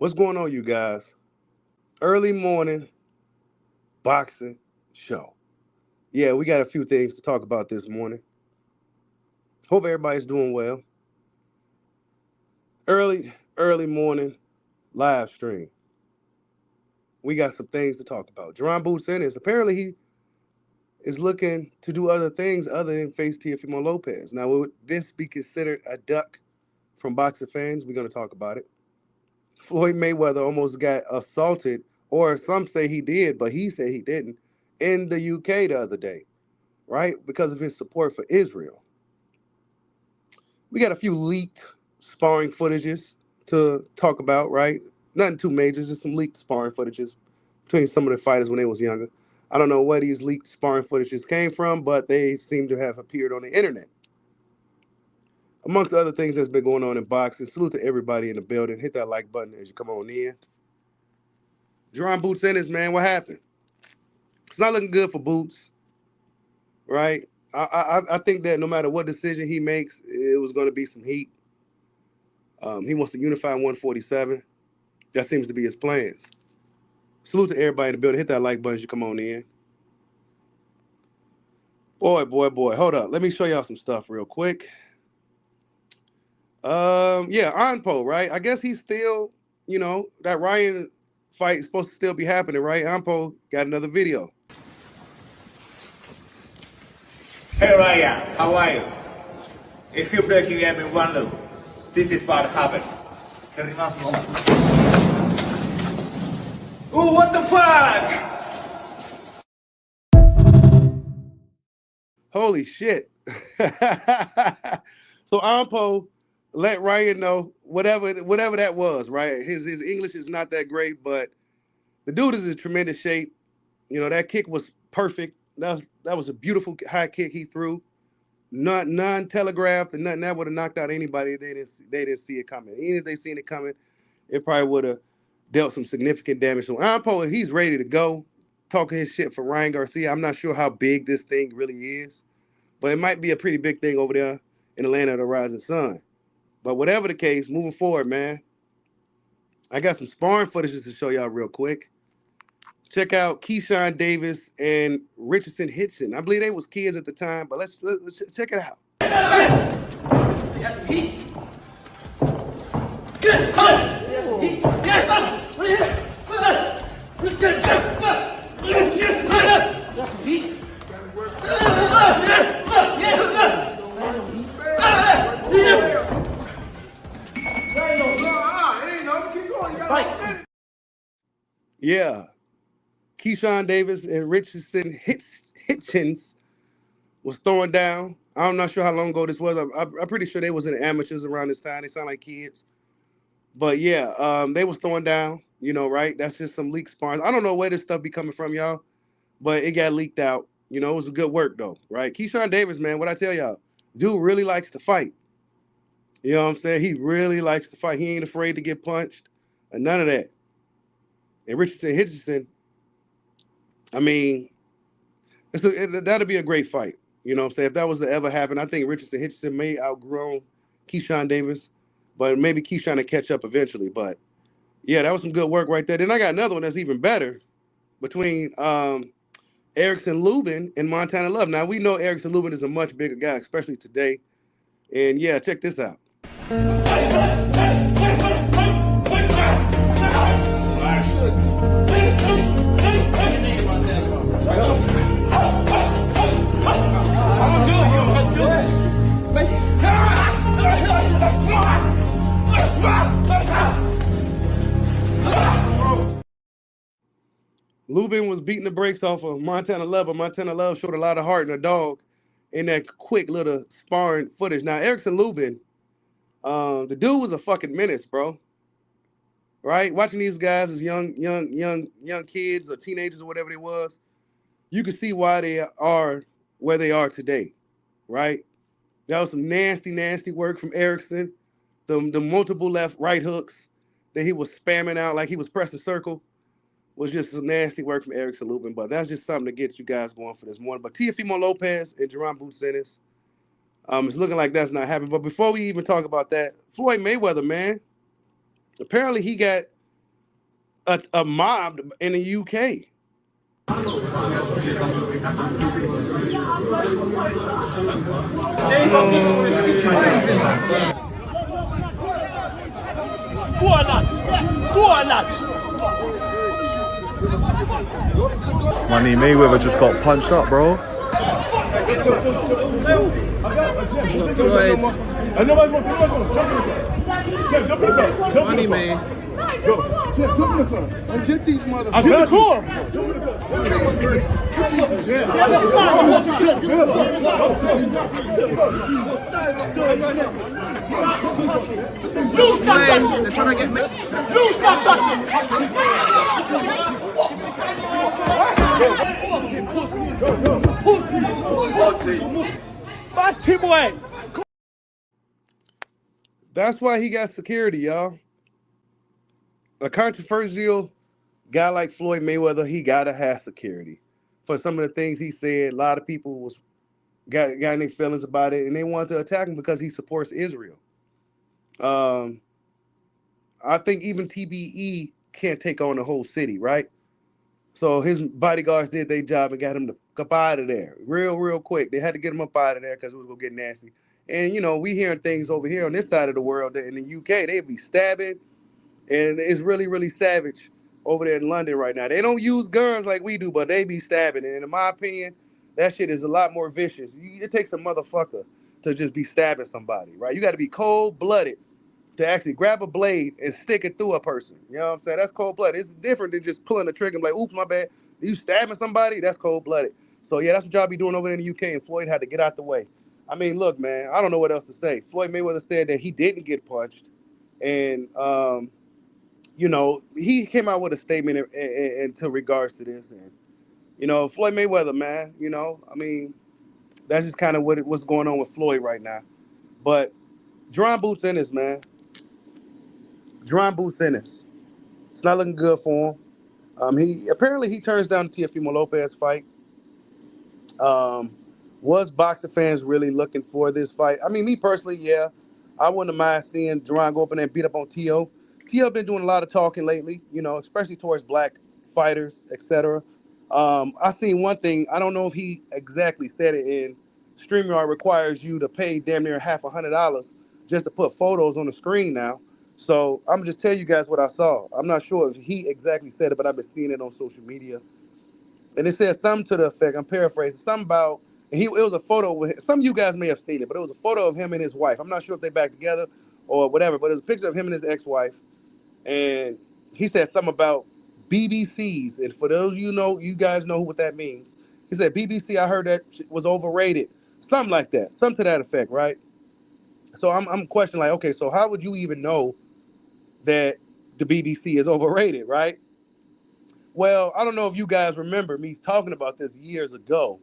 What's going on, you guys? Early morning boxing show. Yeah, we got a few things to talk about this morning. Hope everybody's doing well. Early morning live stream. We got some things to talk about. Jaron Ennis, apparently he is looking to do other things other than face Teofimo Lopez. Now, would this be considered a duck from boxing fans? We're going to talk about it. Floyd Mayweather almost got assaulted, or some say he did, but he said he didn't, in the UK the other day, right? Because of his support for Israel. We got a few leaked sparring footages to talk about, right? Nothing too major, just some leaked sparring footages between some of the fighters when they was younger. I don't know where these leaked sparring footages came from, but they seem to have appeared on the internet. Amongst the other things that's been going on in boxing, salute to everybody in the building. Hit that like button as you come on in. Jaron Ennis, man, what happened? It's not looking good for Boots, right? I think that no matter what decision he makes, it was going to be some heat. He wants to unify 147. That seems to be his plans. Salute to everybody in the building. Hit that like button as you come on in. Boy. Hold up. Let me show y'all some stuff real quick. Yeah, Anpo, right? I guess he's still, that Ryan fight is supposed to still be happening, right? Anpo got another video. Hey Ryan, how are you? If you break your game in one look, this is what happened. Ooh, what the fuck? Holy shit. So Anpo let Ryan know whatever that was, right? His English is not that great, but the dude is in tremendous shape. That kick was perfect. That was a beautiful high kick he threw. Non-telegraphed and nothing that would have knocked out anybody. They didn't see it coming. Even if they seen it coming, it probably would have dealt some significant damage. So Anpo, he's ready to go, talking his shit for Ryan Garcia. I'm not sure how big this thing really is, but it might be a pretty big thing over there in the land of the rising sun. But whatever the case, moving forward, man, I got some sparring footages to show y'all real quick. Check out Keyshawn Davis and Richardson Hitchson. I believe they was kids at the time, but let's check it out. That's some heat. Good. That's some heat. Yeah. Keyshawn Davis and Richardson Hitchens was throwing down. I'm not sure how long ago this was. I'm pretty sure they was in the amateurs around this time. They sound like kids. But yeah, they was throwing down, right? That's just some leaked sparring. I don't know where this stuff be coming from, y'all, but it got leaked out. It was a good work, though, right? Keyshawn Davis, man, what I tell y'all, dude really likes to fight. You know what I'm saying? He really likes to fight. He ain't afraid to get punched and none of that. And Richardson Hitchison, I mean, that'll be a great fight. You know what I'm saying? If that was to ever happen, I think Richardson Hitchison may outgrow Keyshawn Davis, but maybe Keyshawn to catch up eventually. But yeah, that was some good work right there. Then I got another one that's even better between Erickson Luben and Montana Love. Now, we know Erickson Luben is a much bigger guy, especially today. And yeah, check this out. Luben was beating the brakes off of Montana Love, but Montana Love showed a lot of heart in a dog in that quick little sparring footage. Now, Erickson Luben, the dude was a fucking menace, bro. Right? Watching these guys as young kids or teenagers or whatever they was, you can see why they are where they are today, right? That was some nasty work from Erickson. The multiple right hooks that he was spamming out like he was pressing circle was just some nasty work from Erickson Luben. But that's just something to get you guys going for this morning. But Teofimo Lopez and Jaron Ennis, it's looking like that's not happening. But before we even talk about that, Floyd Mayweather, man, apparently he got a mob in the UK. Go on, lads. Go on, lads. Money Mayweather just got punched up, bro. Money man. Get these motherfuckers. I got you. They're trying to get me. You stop touching. Pussy. Boy. That's why he got security, y'all. A controversial guy like Floyd Mayweather, he gotta have security for some of the things he said. A lot of people was got in their feelings about it, and they wanted to attack him because he supports Israel. I think even TBE can't take on the whole city, right? So his bodyguards did their job and got him to up out of there real quick. They had to get him up out of there because it was gonna get nasty. And we hearing things over here on this side of the world that in the UK they'd be stabbing, and it's really savage over there in London right now. They don't use guns like we do, but they be stabbing. And in my opinion, that shit is a lot more vicious. It takes a motherfucker to just be stabbing somebody, right? You got to be cold-blooded to actually grab a blade and stick it through a person. You know what I'm saying? That's cold-blooded. It's different than just pulling the trigger and like, oops, my bad. You stabbing somebody? That's cold-blooded. So, yeah, that's what y'all be doing over there in the UK, and Floyd had to get out the way. I mean, look, man, I don't know what else to say. Floyd Mayweather said that he didn't get punched, and he came out with a statement into regards to this. And, Floyd Mayweather, man, I mean, that's just kind of what's going on with Floyd right now. But Jaron Boots Ennis, man. Jaron Boots Ennis. It's not looking good for him. He turns down the Teofimo Lopez fight. Was boxing fans really looking for this fight? I mean, me personally, yeah. I wouldn't mind seeing Jaron go up in there and beat up on Teo. Teo been doing a lot of talking lately, especially towards black fighters, etc. I seen one thing. I don't know if he exactly said it in StreamYard requires you to pay damn near $100 just to put photos on the screen now. So I'm just tell you guys what I saw. I'm not sure if he exactly said it, but I've been seeing it on social media. And it says something to the effect, I'm paraphrasing, something about, it was a photo with him. Some of you guys may have seen it, but it was a photo of him and his wife. I'm not sure if they back together or whatever, but it was a picture of him and his ex-wife. And he said something about BBCs. And for those you guys know what that means. He said, BBC, I heard that was overrated. Something like that. Something to that effect, right? So I'm questioning, like, okay, so how would you even know that the BBC is overrated, right? Well, I don't know if you guys remember me talking about this years ago,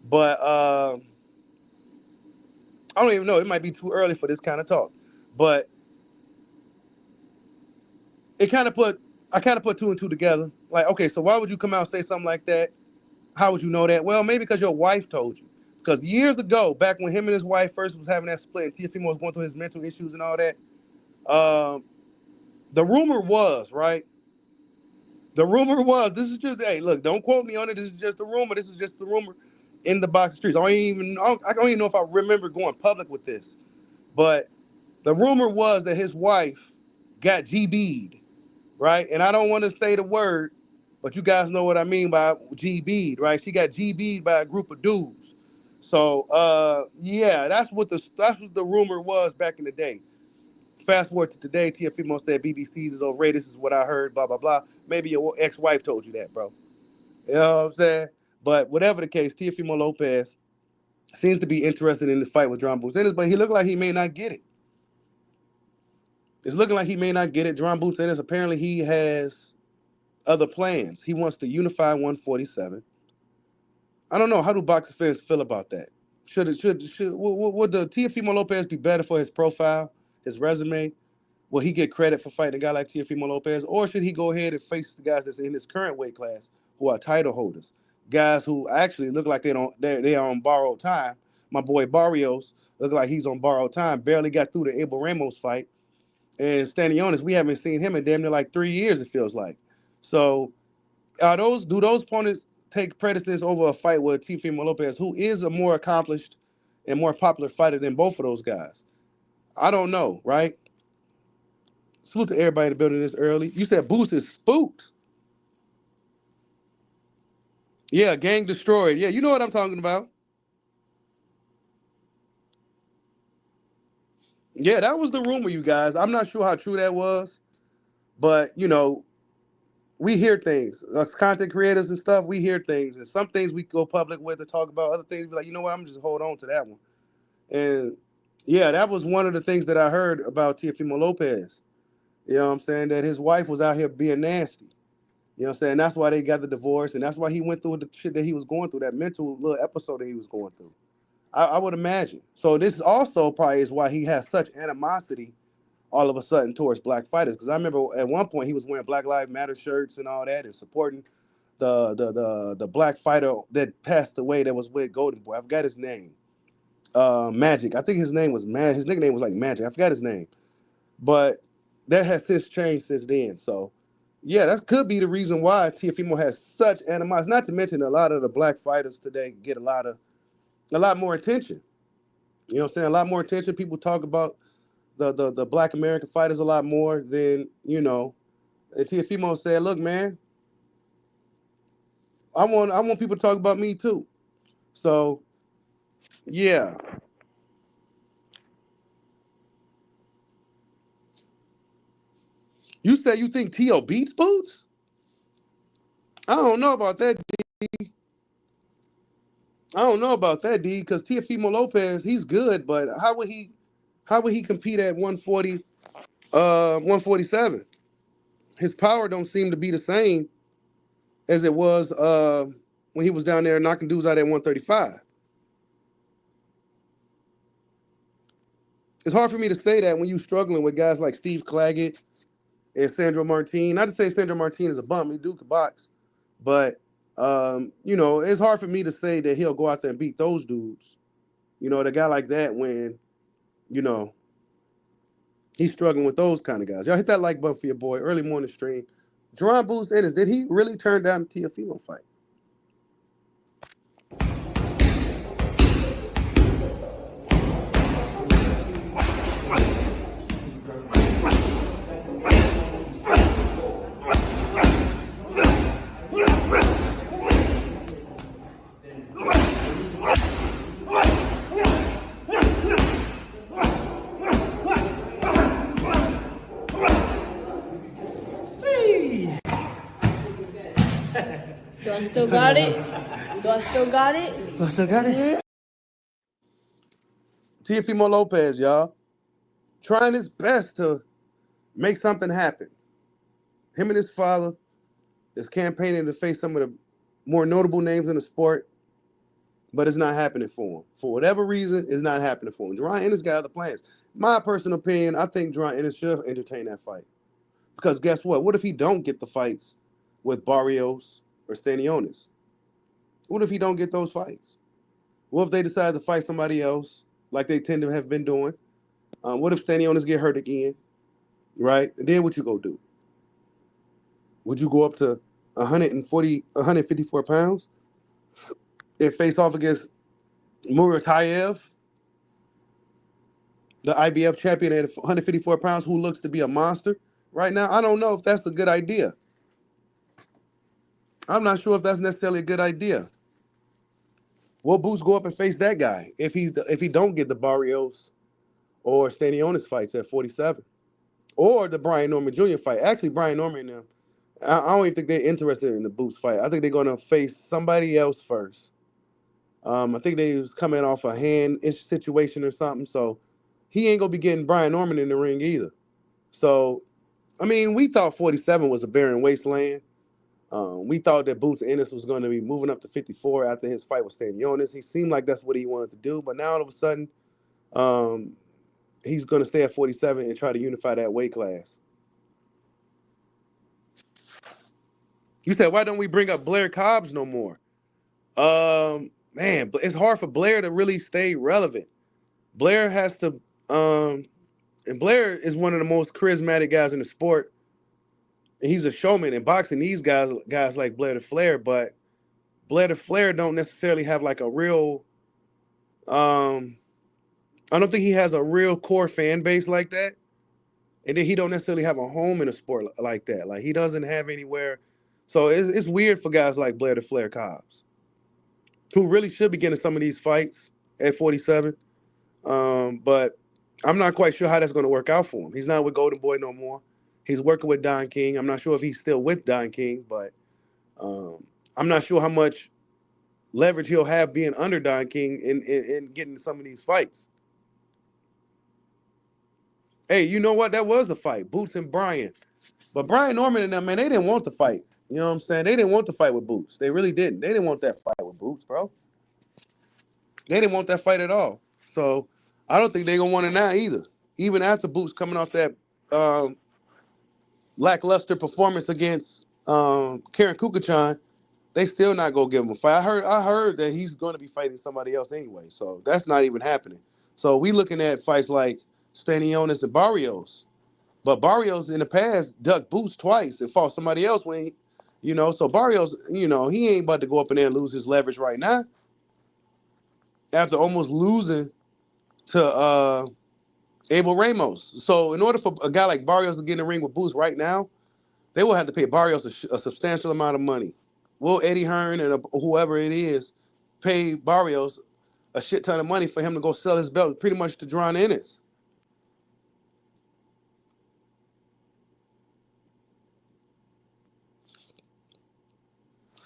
but I don't even know. It might be too early for this kind of talk, but I kind of put two and two together. Like, okay, so why would you come out and say something like that? How would you know that? Well, maybe because your wife told you. Because years ago, back when him and his wife first was having that split and Teofimo was going through his mental issues and all that, the rumor was, right? The rumor was, this is just, hey, look, don't quote me on it. This is just a rumor. This is just the rumor in the boxing streets. I don't even know if I remember going public with this. But the rumor was that his wife got GB'd, right? And I don't want to say the word, but you guys know what I mean by GB'd, right? She got GB'd by a group of dudes. So, yeah, that's what the rumor was back in the day. Fast forward to today, Teofimo said BBCs is overrated. This is what I heard, blah, blah, blah. Maybe your ex-wife told you that, bro. You know what I'm saying? But whatever the case, Teofimo Lopez seems to be interested in this fight with Jaron Boots Ennis, but he looked like he may not get it. It's looking like he may not get it. Jaron Boots Ennis, apparently he has other plans. He wants to unify 147. I don't know. How do boxing fans feel about that? Would the Teofimo Lopez be better for his profile, his resume? Will he get credit for fighting a guy like Teofimo Lopez, or should he go ahead and face the guys that's in his current weight class who are title holders, guys who actually look like they are on borrowed time? My boy Barrios look like he's on borrowed time. Barely got through the Abel Ramos fight, And Stanionis, we haven't seen him in damn near like 3 years, it feels like. So do those opponents take precedence over a fight with Teofimo Lopez, who is a more accomplished and more popular fighter than both of those guys? I don't know, right? Salute to everybody in the building this early. You said Boost is spooked. Yeah, gang destroyed. Yeah, you know what I'm talking about. Yeah, that was the rumor, you guys. I'm not sure how true that was, but we hear things. Us content creators and stuff, we hear things, and some things we go public with to talk about. Other things, be like, you know what? I'm just hold on to that one. And yeah, that was one of the things that I heard about Teofimo Lopez. You know what I'm saying? That his wife was out here being nasty. You know what I'm saying? That's why they got the divorce, and that's why he went through the shit that he was going through, that mental little episode that he was going through. I would imagine. So this also probably is why he has such animosity all of a sudden towards black fighters. Because I remember at one point he was wearing Black Lives Matter shirts and all that, and supporting the black fighter that passed away that was with Golden Boy. I forgot his name. Magic. I think his name was His nickname was like Magic. I forgot his name. But that has since changed since then. So yeah, that could be the reason why Teofimo has such animosity. Not to mention a lot of the black fighters today get a lot more attention. You know what I'm saying? A lot more attention. People talk about the black American fighters a lot more than, and Teofimo said, look, man, I want people to talk about me too. So yeah. You said you think Tio beats Boots? I don't know about that, D. I don't know about that, D, because Teofimo Lopez, he's good, but how would he compete at 140, 147? His power don't seem to be the same as it was when he was down there knocking dudes out at 135. It's hard for me to say that when you're struggling with guys like Steve Claggett and Sandro Martin. Not to say Sandro Martin is a bum, he do box, but it's hard for me to say that he'll go out there and beat those dudes. The guy like that when, you know, he's struggling with those kind of guys. Y'all hit that like button for your boy. Early morning stream. Jaron Ennis, did he really turn down the Teofimo fight? Do I still got it? Do I still got it? Do I still got it? Teofimo Lopez, y'all, trying his best to make something happen. Him and his father is campaigning to face some of the more notable names in the sport, but it's not happening for him. For whatever reason, it's not happening for him. Jaron Ennis got other plans. My personal opinion, I think Jaron Ennis should entertain that fight. Because guess what? What if he don't get the fights with Barrios or Stanionis? What if he don't get those fights? What if they decide to fight somebody else like they tend to have been doing? What if Stanionis get hurt again? Right? And then what you go do? Would you go up to 154 pounds and face off against Muratayev, the IBF champion at 154 pounds, who looks to be a monster right now? I don't know if that's a good idea. I'm not sure if that's necessarily a good idea. Will Boots go up and face that guy if he don't get the Barrios or Stanionis fights at 47, or the Brian Norman Jr. fight? Actually, Brian Norman and them, I don't even think they're interested in the Boots fight. I think they're going to face somebody else first. I think they was coming off a hand-ish situation or something, so he ain't gonna be getting Brian Norman in the ring either. So, I mean, we thought 47 was a barren wasteland. We thought that Boots Ennis was going to be moving up to 54 after his fight with Stanionis. He seemed like that's what he wanted to do, but now all of a sudden, he's going to stay at 47 and try to unify that weight class. You said, why don't we bring up Blair Cobbs no more? Man, it's hard for Blair to really stay relevant. Blair has to And Blair is one of the most charismatic guys in the sport. And he's a showman in boxing. These guys like Blair the Flair, but Blair the Flair don't necessarily have like a real I don't think he has a real core fan base like that. And then he don't necessarily have a home in a sport like that. Like he doesn't have anywhere. So it's weird for guys like Blair the Flair Cobbs, who really should be getting some of these fights at 47. But I'm not quite sure how that's going to work out for him. He's not with Golden Boy no more. He's working with Don King. I'm not sure if he's still with Don King, but I'm not sure how much leverage he'll have being under Don King in getting some of these fights. Hey, you know what? That was a fight. Boots and Brian. But Brian Norman and them, man, they didn't want the fight. You know what I'm saying? They didn't want the fight with Boots. They really didn't. They didn't want that fight with Boots, bro. They didn't want that fight at all. So I don't think they're going to want it now either. Even after Boots coming off that lackluster performance against Karen Kukachan, they still not going to give him a fight. I heard that he's going to be fighting somebody else anyway. So that's not even happening. So we looking at fights like Stanionis and Barrios. But Barrios in the past ducked Boots twice and fought somebody else when, so Barrios, he ain't about to go up in there and lose his leverage right now. After almost losing to Abel Ramos. So in order for a guy like Barrios to get in the ring with Boots right now, they will have to pay Barrios a substantial amount of money. Will Eddie Hearn and whoever it is pay Barrios a shit ton of money for him to go sell his belt pretty much to Jaron Ennis?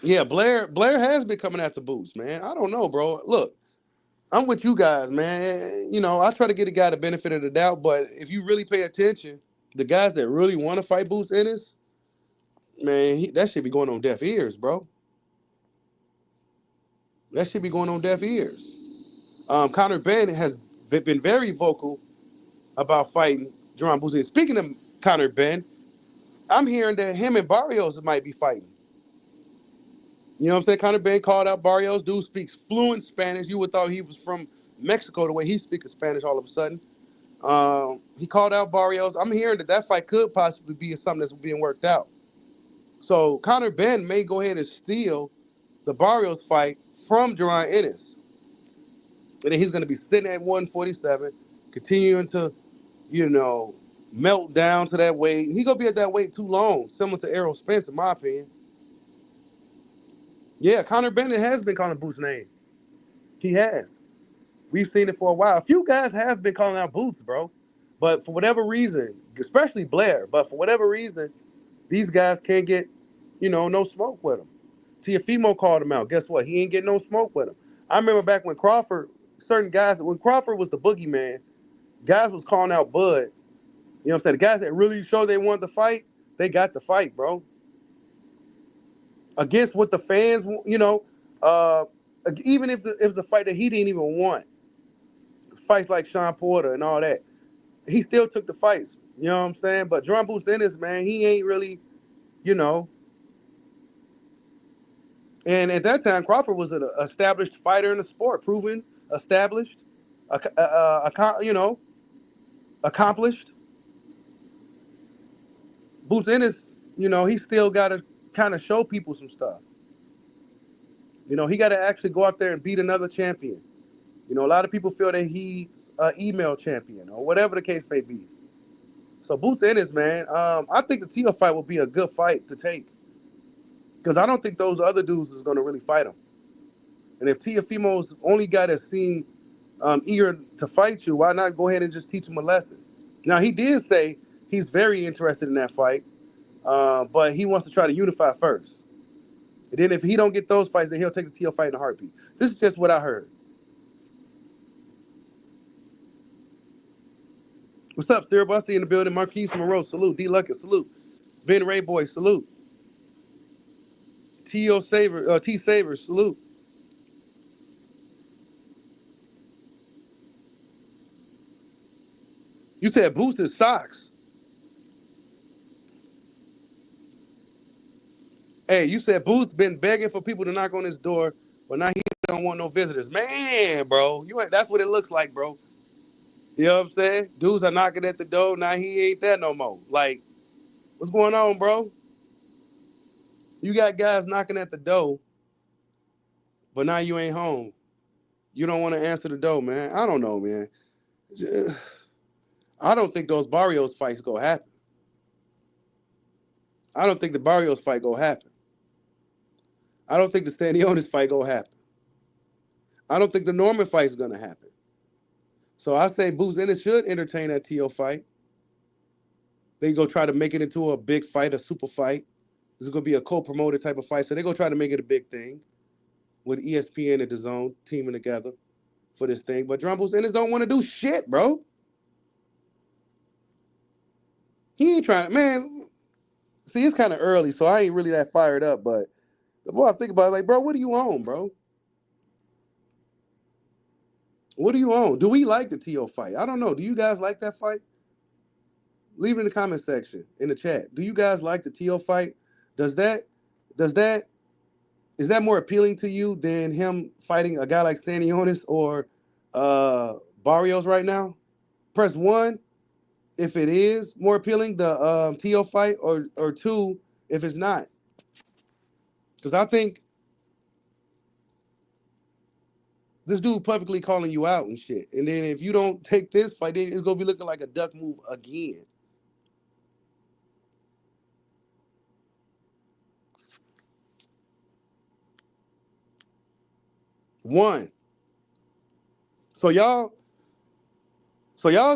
Yeah, Blair has been coming after Boots, man. I don't know, bro. Look, I'm with you guys, man. I try to get a guy the benefit of the doubt, but if you really pay attention, the guys that really want to fight Boots Ennis, man, that should be going on deaf ears, bro. That should be going on deaf ears. Conor Benn has been very vocal about fighting Jaron Boots Ennis. Speaking of Conor Benn, I'm hearing that him and Barrios might be fighting. You know what I'm saying? Conor Benn called out Barrios. Dude speaks fluent Spanish. You would thought he was from Mexico the way he speaks Spanish all of a sudden. He called out Barrios. I'm hearing that fight could possibly be something that's being worked out. So Conor Benn may go ahead and steal the Barrios fight from Jaron Ennis. And then he's going to be sitting at 147, continuing to, melt down to that weight. He's going to be at that weight too long, similar to Errol Spence, in my opinion. Yeah, Conor Benn has been calling Boots' name. He has. We've seen it for a while. A few guys have been calling out Boots, bro. But for whatever reason, especially Blair, but for whatever reason, these guys can't get, no smoke with him. Teofimo called him out. Guess what? He ain't getting no smoke with him. I remember back when Crawford, when Crawford was the boogeyman, guys was calling out Bud. You know what I'm saying? The guys that really showed they wanted to fight, they got the fight, bro. Against what the fans, even if it was a fight that he didn't even want, fights like Sean Porter and all that, he still took the fights. You know what I'm saying? But Jaron Boots Ennis, man, he ain't really, And at that time, Crawford was an established fighter in the sport, proven, established, accomplished. Boots Ennis, he still got to kind of show people some stuff. He got to actually go out there and beat another champion. A lot of people feel that he's an email champion or whatever the case may be. So Boots Ennis, man, I think the Teo fight will be a good fight to take. Because I don't think those other dudes is going to really fight him. And if Teofimo's the only guy that's seen eager to fight you, why not go ahead and just teach him a lesson? Now, he did say he's very interested in that fight, but he wants to try to Unify first. And then if he don't get those fights, then he'll take the Teo fight in a heartbeat. This is just what I heard. What's up, Cyril? I see you in the building. Marquise Monroe, salute. D. Luckett, salute. Ben Ray Boy, salute. T. Savers, salute. You said Boots is socks. Hey, you said Boots been begging for people to knock on his door, but now he don't want no visitors. Man, bro, that's what it looks like, bro. You know what I'm saying? Dudes are knocking at the door. Now he ain't there no more. Like, what's going on, bro? You got guys knocking at the door, but now you ain't home. You don't want to answer the door, man. I don't know, man. I don't think those Barrios fights go happen. I don't think the Barrios fight go happen. I don't think the Stanionis fight go happen. I don't think the Norman fight's gonna happen. So I say Boots Ennis should entertain that TO fight. They go try to make it into a big fight, a super fight. This is gonna be a co-promoted type of fight. So they go try to make it a big thing with ESPN and DAZN teaming together for this thing. But Jaron Ennis don't want to do shit, bro. He ain't trying to, man. See, it's kind of early, so I ain't really that fired up. But the more I think about it, like, bro, what do you own, bro? What do you own? Do we like the TO fight? I don't know. Do you guys like that fight? Leave it in the comment section, in the chat. Do you guys like the TO fight? Is that more appealing to you than him fighting a guy like Stanionis or Barrios right now? Press 1 if it is more appealing, the TO fight, or 2 if it's not. Because I think this dude publicly calling you out and shit. And then if you don't take this fight, then it's going to be looking like a duck move again. One. So y'all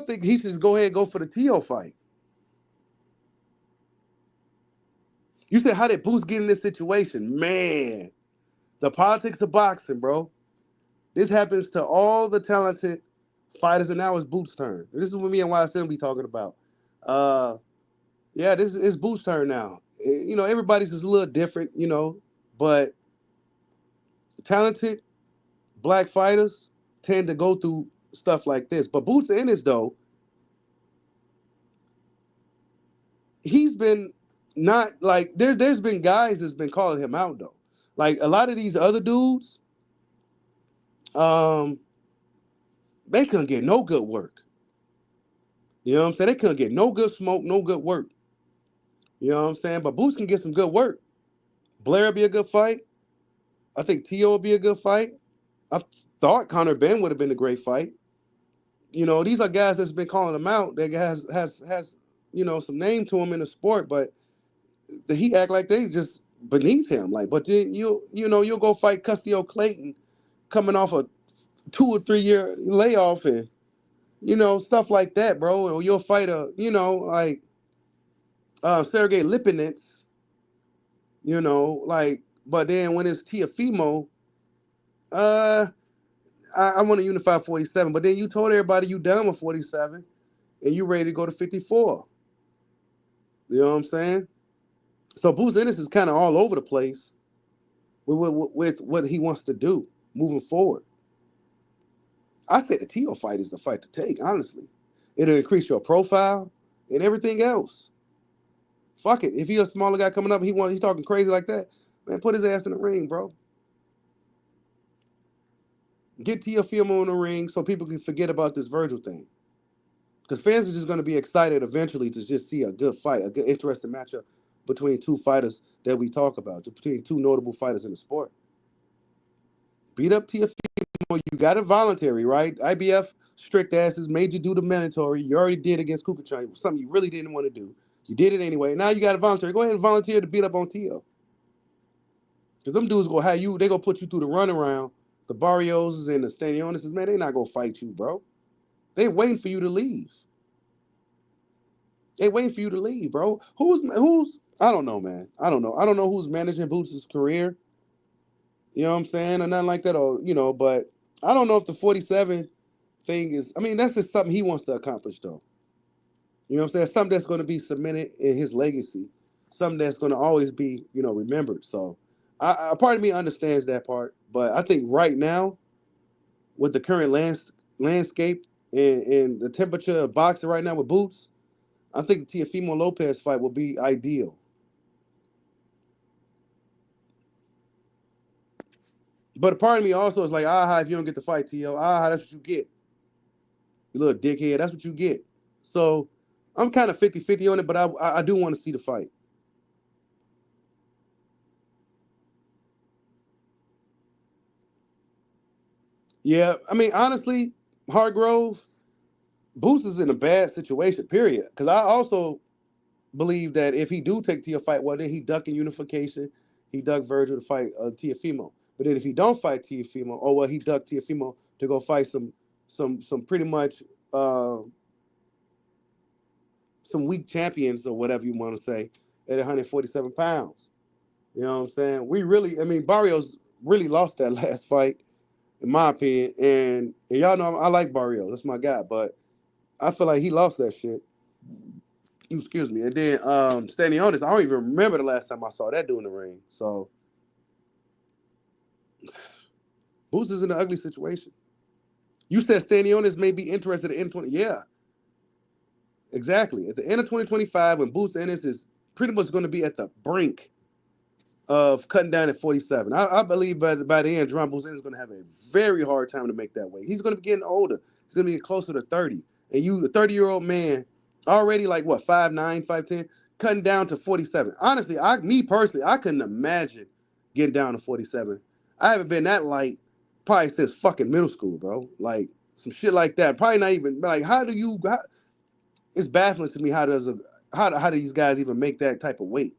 think he should go ahead and go for the TO fight. You said, how did Boots get in this situation? Man, the politics of boxing, bro. This happens to all the talented fighters, and now it's Boots' turn. This is what me and YSM be talking about. Yeah, this is Boots' turn now. You know, everybody's just a little different, you know, but talented black fighters tend to go through stuff like this. But Boots Ennis, though, he's been not like there's been guys that's been calling him out though. Like a lot of these other dudes, they couldn't get no good work. You know what I'm saying? They couldn't get no good smoke, no good work. You know what I'm saying? But Boots can get some good work. Blair will be a good fight. I think T.O. will be a good fight. I thought Conor Ben would have been a great fight. You know, these are guys that's been calling him out. That has you know, some name to him in the sport, but he act like they just beneath him. Like, but then you'll go fight Custio Clayton coming off a 2 or 3 year layoff and stuff like that, bro. Or you'll fight like Sergey Lipinets, like. But then when it's Teofimo, I want to Unify 47. But then you told everybody you done with 47 and you ready to go to 54. You know what I'm saying? So Boots Ennis is kind of all over the place with what he wants to do moving forward. I say the Tio fight is the fight to take, honestly. It'll increase your profile and everything else. Fuck it. If you're a smaller guy coming up, he's talking crazy like that, man, put his ass in the ring, bro. Get Teofimo in the ring so people can forget about this Virgil thing. Because fans are just going to be excited eventually to just see a good fight, a good, interesting matchup between two fighters that we talk about, between two notable fighters in the sport. Beat up Teofimo. You got it voluntary, right? IBF strict asses made you do the mandatory. You already did against Kukuchang, something you really didn't want to do. You did it anyway. Now you got it voluntary. Go ahead and volunteer to beat up on Tio. Because them dudes gonna have you, they gonna put you through the runaround. The Barrios and the Stanionis, man, they not gonna fight you, bro. They waiting for you to leave. They waiting for you to leave, bro. Who's I don't know, man. I don't know. I don't know who's managing Boots' career. You know what I'm saying? Or nothing like that. Or, but I don't know if the 47 thing is, that's just something he wants to accomplish, though. You know what I'm saying? Something that's going to be cemented in his legacy. Something that's going to always be, remembered. So a part of me understands that part. But I think right now, with the current landscape and the temperature of boxing right now with Boots, I think the Teofimo Lopez fight will be ideal. But a part of me also is like, if you don't get the fight, T.O., that's what you get. You little dickhead. That's what you get. So I'm kind of 50-50 on it, but I do want to see the fight. Yeah, I mean, honestly, Hargrove, Boots is in a bad situation, period. Because I also believe that if he do take Tia fight, well, then he ducking unification. He ducked Virgil to fight Teofimo. But then if he don't fight Teofimo, oh well, he ducked Teofimo to go fight some pretty much some weak champions or whatever you want to say at 147 pounds. You know what I'm saying? I mean, Barrios really lost that last fight, in my opinion. And y'all know I like Barrios. That's my guy. But I feel like he lost that shit. Excuse me. And then standing on this, I don't even remember the last time I saw that dude in the ring. So Boots is in an ugly situation. You said Stanionis may be interested in N20. Yeah, exactly. At the end of 2025, when Boots Ennis is pretty much going to be at the brink of cutting down at 47. I believe by the end, Jaron Boots Ennis is going to have a very hard time to make that weight. He's going to be getting older. He's going to be closer to 30. And you, a 30-year-old man, already like what, 5'9", 5'10", cutting down to 47. Honestly, me personally, I couldn't imagine getting down to 47. I haven't been that light probably since fucking middle school, bro. Like some shit like that. Probably not even like it's baffling to me how do these guys even make that type of weight?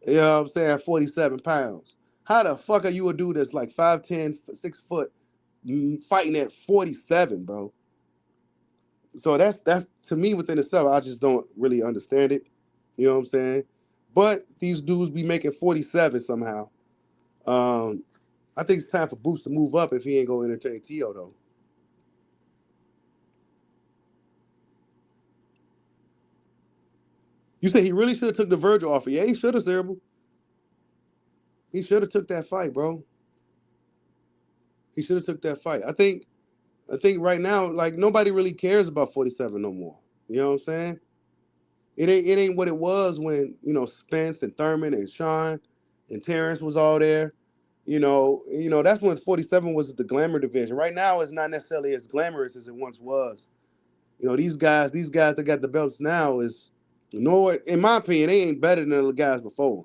You know what I'm saying? 47 pounds. How the fuck are you a dude that's like 5'10", 6 foot, fighting at 47, bro? So that's to me within itself. I just don't really understand it. You know what I'm saying? But these dudes be making 47 somehow. I think it's time for Boots to move up if he ain't gonna entertain Tio though. You say he really should have took the Virgil offer. Yeah, he should have, Cerebral. He should have took that fight, bro. He should have took that fight. I think right now, like nobody really cares about 47 no more. You know what I'm saying? It ain't what it was when, Spence and Thurman and Sean and Terrence was all there. That's when 47 was the glamour division. Right now it's not necessarily as glamorous as it once was. These guys that got the belts now is in my opinion, they ain't better than the guys before.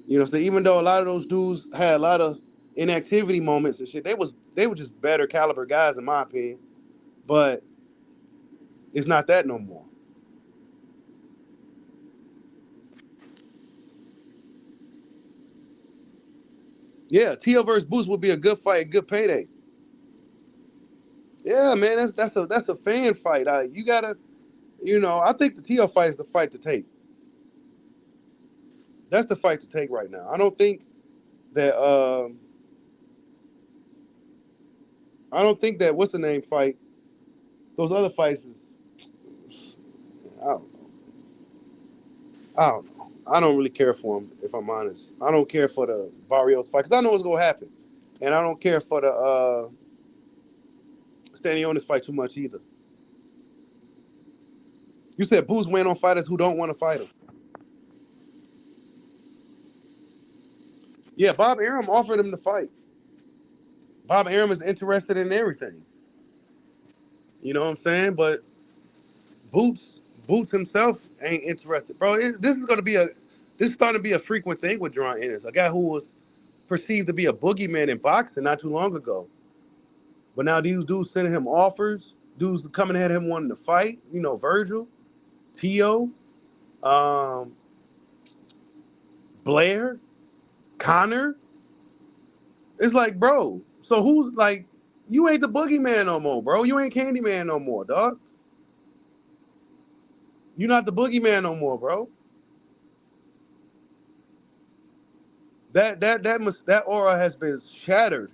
So even though a lot of those dudes had a lot of inactivity moments and shit, they were just better caliber guys in my opinion. But it's not that no more. Yeah, Tio versus Boost would be a good fight, a good payday. Yeah, man, that's a fan fight. You gotta, I think the Tio fight is the fight to take. That's the fight to take right now. I don't think that what's the name fight. Those other fights is I don't know. I don't know. I don't really care for him, if I'm honest. I don't care for the Barrios fight because I know what's gonna happen, and I don't care for the Stanionis fight too much either. You said Boost win on fighters who don't want to fight him. Yeah, Bob Arum offered him to fight. Bob Arum is interested in everything. You know what I'm saying? But Boots himself ain't interested, bro. This is starting to be a frequent thing with Jaron Ennis, a guy who was perceived to be a boogeyman in boxing not too long ago. But now these dudes sending him offers, dudes coming at him wanting to fight. Virgil, Tio, um, Blair, Connor. It's like, bro. So who's like, you ain't the boogeyman no more, bro. You ain't Candyman no more, dog. You're not the boogeyman no more, bro. That aura has been shattered,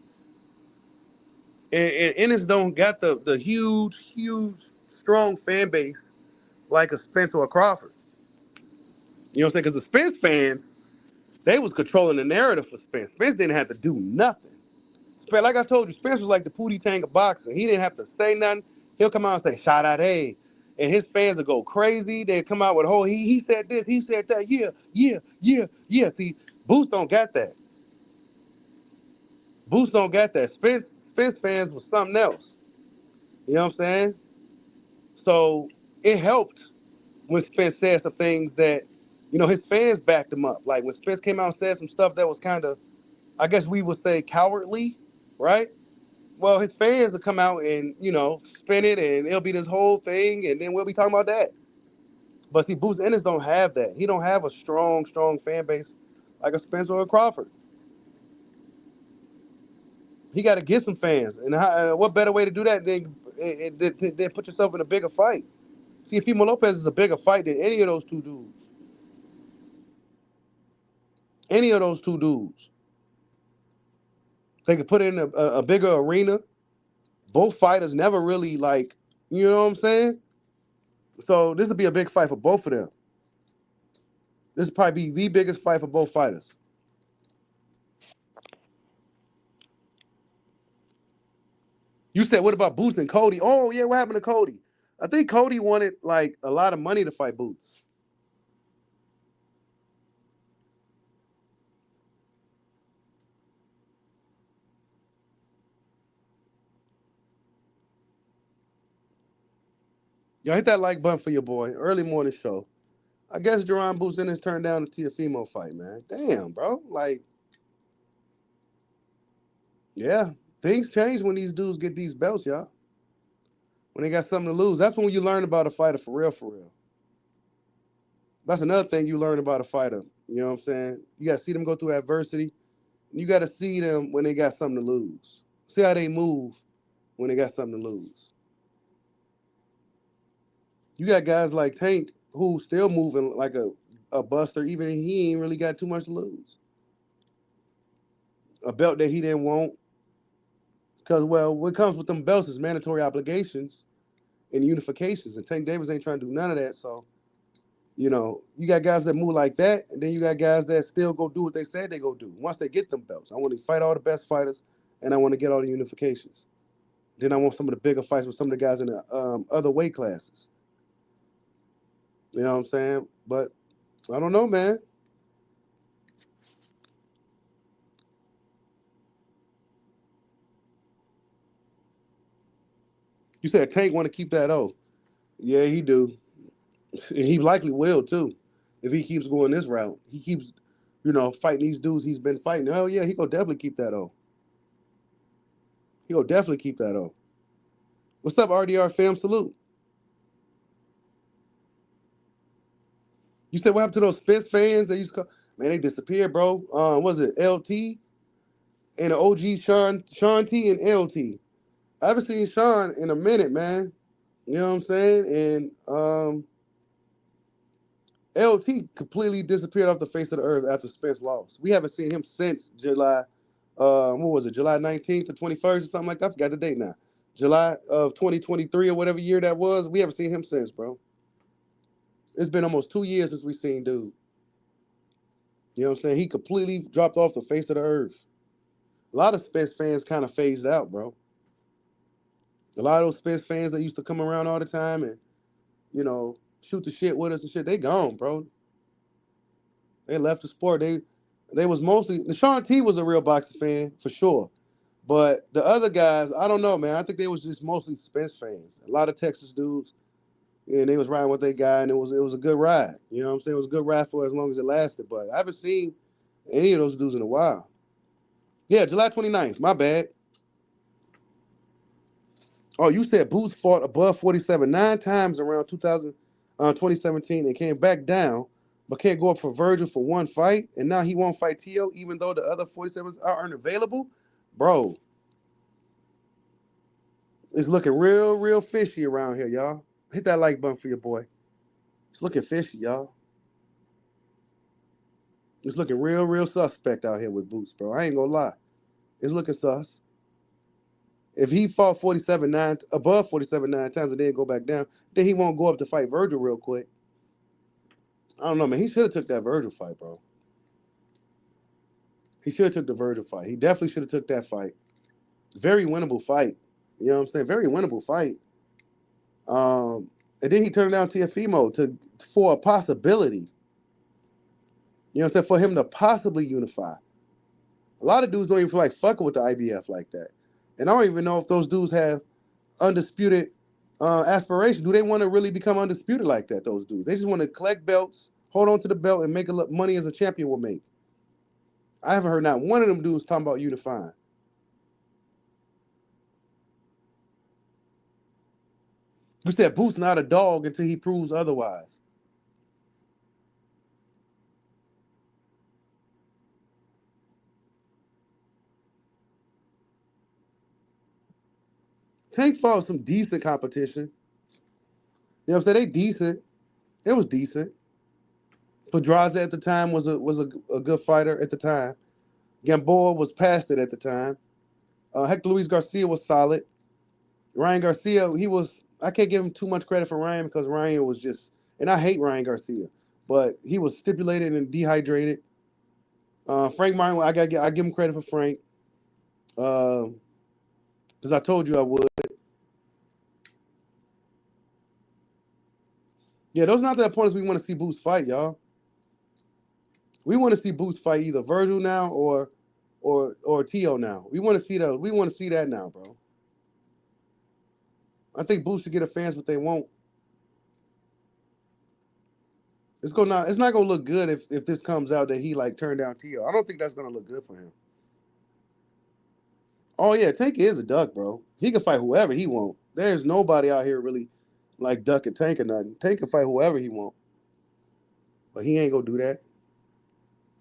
and Ennis don't got the huge strong fan base like a Spence or a Crawford. You know what I'm saying? Because the Spence fans, they was controlling the narrative for Spence. Spence didn't have to do nothing. Like I told you, Spence was like the Pootie Tang of boxing. He didn't have to say nothing. He'll come out and say, shout out, hey. And his fans will go crazy. They come out with, he said this, he said that. Yeah. See, Boost don't got that. Boost don't got that. Spence fans was something else. You know what I'm saying? So it helped when Spence said some things that, his fans backed him up. Like when Spence came out and said some stuff that was kind of, I guess we would say, cowardly, right? Well, his fans will come out and, spin it, and it'll be this whole thing, and then we'll be talking about that. But see, Boots Ennis don't have that. He don't have a strong, strong fan base like a Spence or a Crawford. He got to get some fans. And what better way to do that than put yourself in a bigger fight? See, Teofimo Lopez is a bigger fight than any of those two dudes. Any of those two dudes. They could put it in a bigger arena. Both fighters never really, like, you know what I'm saying? So this would be a big fight for both of them. This would probably be the biggest fight for both fighters. You said, what about Boots and Cody? Oh, yeah, what happened to Cody? I think Cody wanted, like, a lot of money to fight Boots. Y'all hit that like button for your boy. Early morning show. I guess Jaron Boots Ennis turned down the Teofimo fight, man. Damn, bro. Like, yeah, things change when these dudes get these belts, y'all. When they got something to lose. That's when you learn about a fighter for real, for real. That's another thing you learn about a fighter. You know what I'm saying? You got to see them go through adversity. You got to see them when they got something to lose. See how they move when they got something to lose. You got guys like Tank who still moving like a buster, even if he ain't really got too much to lose. A belt that he didn't want. Because, well, what comes with them belts is mandatory obligations and unifications. And Tank Davis ain't trying to do none of that. So, you got guys that move like that. And then you got guys that still go do what they said they go do. Once they get them belts, I want to fight all the best fighters. And I want to get all the unifications. Then I want some of the bigger fights with some of the guys in the other weight classes. You know what I'm saying? But I don't know, man. You said Tank want to keep that O. Yeah, he do. And he likely will, too, if he keeps going this route. He keeps, fighting these dudes he's been fighting. Oh, yeah, he going to definitely keep that O. He going to definitely keep that O. What's up, RDR fam? Salute. You said what happened to those Spence fans that used to call? Man, they disappeared, bro. Was it LT? And the OG Sean T and LT. I haven't seen Sean in a minute, man. You know what I'm saying? And LT completely disappeared off the face of the earth after Spence lost. We haven't seen him since July, what was it, July 19th to 21st or something like that? I forgot the date now. July of 2023 or whatever year that was. We haven't seen him since, bro. It's been almost 2 years since we seen dude. You know what I'm saying? He completely dropped off the face of the earth. A lot of Spence fans kind of phased out, bro. A lot of those Spence fans that used to come around all the time and, shoot the shit with us and shit, they gone, bro. They left the sport. They was mostly, Sean T was a real boxing fan for sure. But the other guys, I don't know, man. I think they was just mostly Spence fans. A lot of Texas dudes, and they was riding with their guy, and it was a good ride. You know what I'm saying? It was a good ride for as long as it lasted. But I haven't seen any of those dudes in a while. Yeah, July 29th. My bad. Oh, you said Boots fought above 47 9 times around 2017 and came back down, but can't go up for Virgil for one fight, and now he won't fight Teo even though the other 47s aren't available? Bro, it's looking real, real fishy around here, y'all. Hit that like button for your boy. It's looking fishy, y'all. It's looking real, real suspect out here with Boots, bro. I ain't gonna lie. It's looking sus. If he fought above 47 9 times and then go back down, then he won't go up to fight Virgil real quick. I don't know, man. He should have took that Virgil fight, bro. He should have took the Virgil fight. He definitely should have took that fight. Very winnable fight. You know what I'm saying? Very winnable fight. And then he turned down Teofimo for a possibility. You know what I'm saying? For him to possibly unify. A lot of dudes don't even feel like fucking with the IBF like that. And I don't even know if those dudes have undisputed aspiration. Do they want to really become undisputed like that? Those dudes, they just want to collect belts, hold on to the belt, and make money as a champion will make. I haven't heard not one of them dudes talking about unifying. You said Boots not a dog until he proves otherwise. Tank fought some decent competition. You know what I'm saying? They decent. It was decent. Pedraza at the time was a good fighter at the time. Gamboa was past it at the time. Hector Luis Garcia was solid. Ryan Garcia, I can't give him too much credit for Ryan because Ryan was just, and I hate Ryan Garcia, but he was stipulated and dehydrated. Frank Martin, I give him credit for Frank, because I told you I would. Yeah, those are not the opponents we want to see Boots fight, y'all. We want to see Boots fight either Virgil now or Tio now. We want to see that. We want to see that now, bro. I think Boots should get the fans what they want. It's not gonna look good if this comes out that he like turned down Tio. I don't think that's gonna look good for him. Oh yeah, Tank is a duck, bro. He can fight whoever he want. There's nobody out here really like ducking Tank or nothing. Tank can fight whoever he want, but he ain't gonna do that.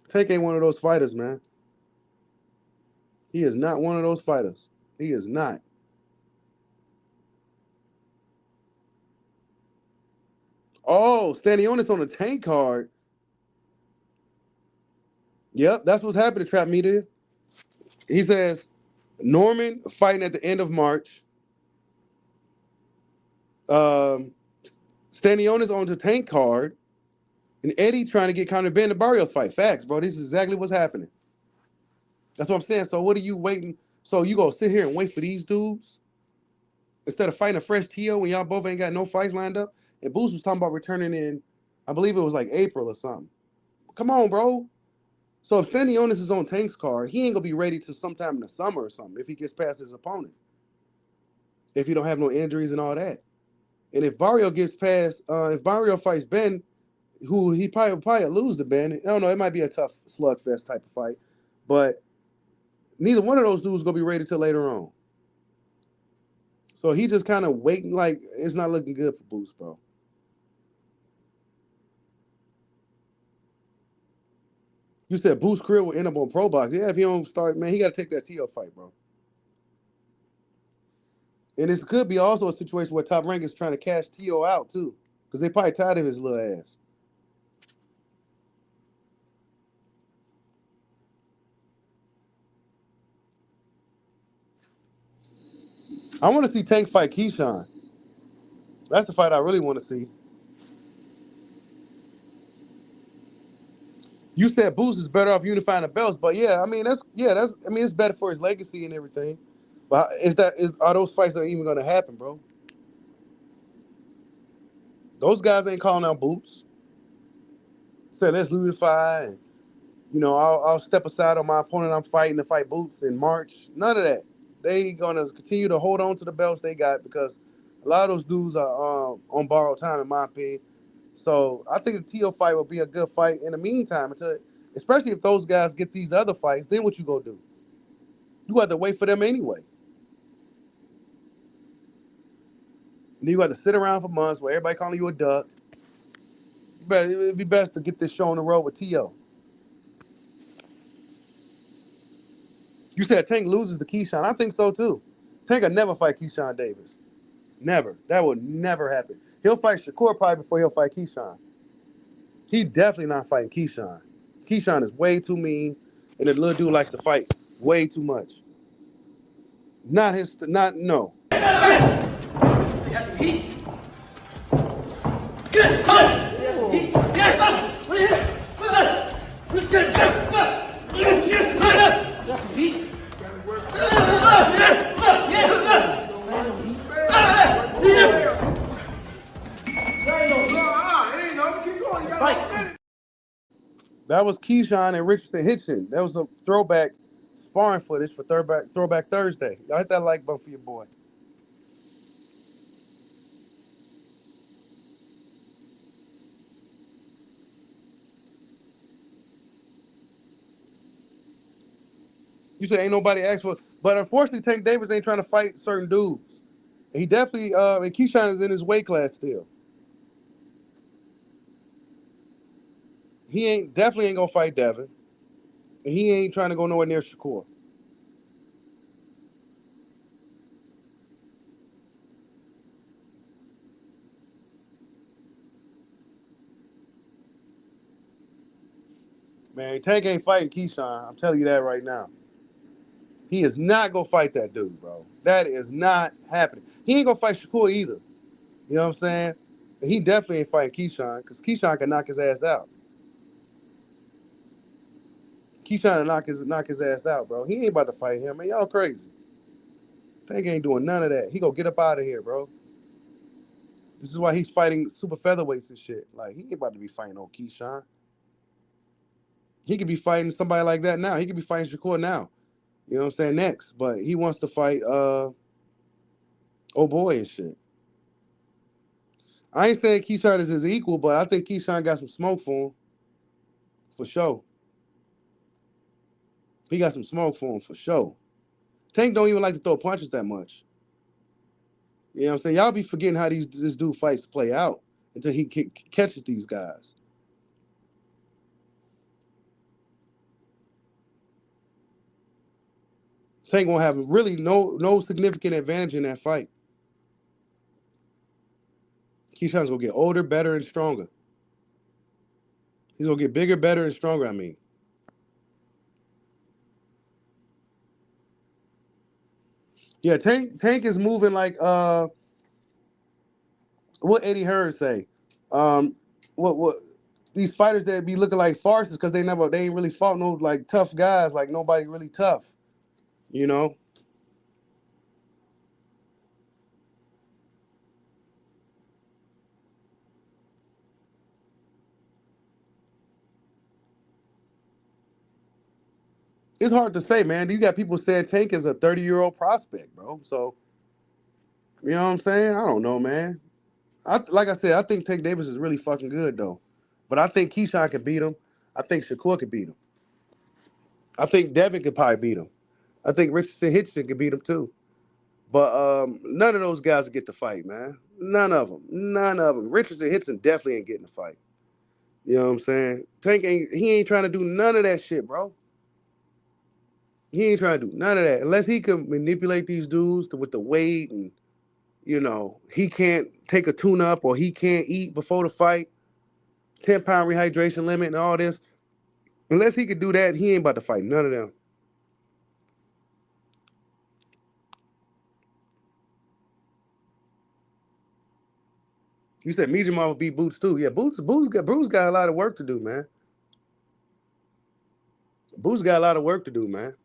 Tank ain't one of those fighters, man. He is not one of those fighters. He is not. Oh, Stanionis on the Tank card. Yep, that's what's happening, Trap Media. He says Norman fighting at the end of March. Stanionis on the Tank card. And Eddie trying to get Conor Ben to Barrios fight. Facts, bro. This is exactly what's happening. That's what I'm saying. So what are you waiting? So you gonna sit here and wait for these dudes instead of fighting a fresh Tio when y'all both ain't got no fights lined up? And Boots was talking about returning in, I believe it was like April or something. Come on, bro. So if Stanionis is on Tank's card, he ain't gonna be ready till sometime in the summer or something if he gets past his opponent. If he don't have no injuries and all that. And if Barrio gets past, if Barrio fights Ben, who he probably lose to Ben. I don't know. It might be a tough slugfest type of fight, but neither one of those dudes gonna be ready till later on. So he just kind of waiting. Like it's not looking good for Boots, bro. You said Boots' career will end up on Pro Box. Yeah, if he don't start, man, he got to take that Tio fight, bro. And it could be also a situation where Top Rank is trying to cash Tio out too, because they probably tired of his little ass. I want to see Tank fight Keyshawn. That's the fight I really want to see. You said Boots is better off unifying the belts, but yeah, I mean it's better for his legacy and everything. But are those fights that even gonna happen, bro? Those guys ain't calling out Boots. Said let's unify and I'll step aside on my opponent I'm fighting to fight Boots in March. None of that. They gonna continue to hold on to the belts they got because a lot of those dudes are on borrowed time, in my opinion. So I think the Tio fight will be a good fight in the meantime, especially if those guys get these other fights. Then what you gonna do? You have to wait for them anyway. And then you have to sit around for months where everybody calling you a duck. But it'd be best to get this show on the road with Tio. You said Tank loses to Keyshawn. I think so too. Tank will never fight Keyshawn Davis. Never. That will never happen. He'll fight Shakur probably before he'll fight Keyshawn. He definitely not fighting Keyshawn. Keyshawn is way too mean, and the little dude likes to fight way too much. No. That's some heat. Good. That's some heat. That's some heat. That was Keyshawn and Richardson Hitchin. That was a throwback sparring footage for Throwback Thursday. Y'all hit that like button for your boy. You said ain't nobody asked for, but unfortunately, Tank Davis ain't trying to fight certain dudes. He definitely, and Keyshawn is in his weight class still. He definitely ain't gonna fight Devin, and he ain't trying to go nowhere near Shakur. Man, Tank ain't fighting Keyshawn. I'm telling you that right now. He is not gonna fight that dude, bro. That is not happening. He ain't gonna fight Shakur either. You know what I'm saying? And he definitely ain't fighting Keyshawn because Keyshawn can knock his ass out. Keyshawn can knock his ass out, bro. He ain't about to fight him, man. Y'all crazy. Tank ain't doing none of that. He gonna get up out of here, bro. This is why he's fighting super featherweights and shit. Like, he ain't about to be fighting old Keyshawn. He could be fighting somebody like that now. He could be fighting Shakur now. You know what I'm saying? Next. But he wants to fight oh boy and shit. I ain't saying Keyshawn is his equal, but I think Keyshawn got some smoke for him. For sure. He got some smoke for him for sure. Tank don't even like to throw punches that much. You know what I'm saying? Y'all be forgetting how this dude fights play out until he catches these guys. Tank won't have really no significant advantage in that fight. Keyshawn's gonna get older, better, and stronger. He's gonna get bigger, better, and stronger. I mean, yeah. Tank is moving like what Eddie Hearn say. What these fighters that be looking like farces because they ain't really fought no like tough guys, like nobody really tough. You know. It's hard to say, man. You got people saying Tank is a 30-year-old prospect, bro. So, you know what I'm saying? I don't know, man. Like I said, I think Tank Davis is really fucking good, though. But I think Keyshawn could beat him. I think Shakur could beat him. I think Devin could probably beat him. I think Richardson Hitchison could beat him, too. But none of those guys will get the fight, man. None of them. None of them. Richardson Hitchison definitely ain't getting the fight. You know what I'm saying? Tank ain't trying to do none of that shit, bro. He ain't trying to do none of that. Unless he can manipulate these dudes with the weight and, you know, he can't take a tune-up or he can't eat before the fight, 10-pound rehydration limit and all this. Unless he could do that, he ain't about to fight none of them. You said Mijima will beat Boots too. Yeah, Bruce got a lot of work to do, man. Boots got a lot of work to do, man.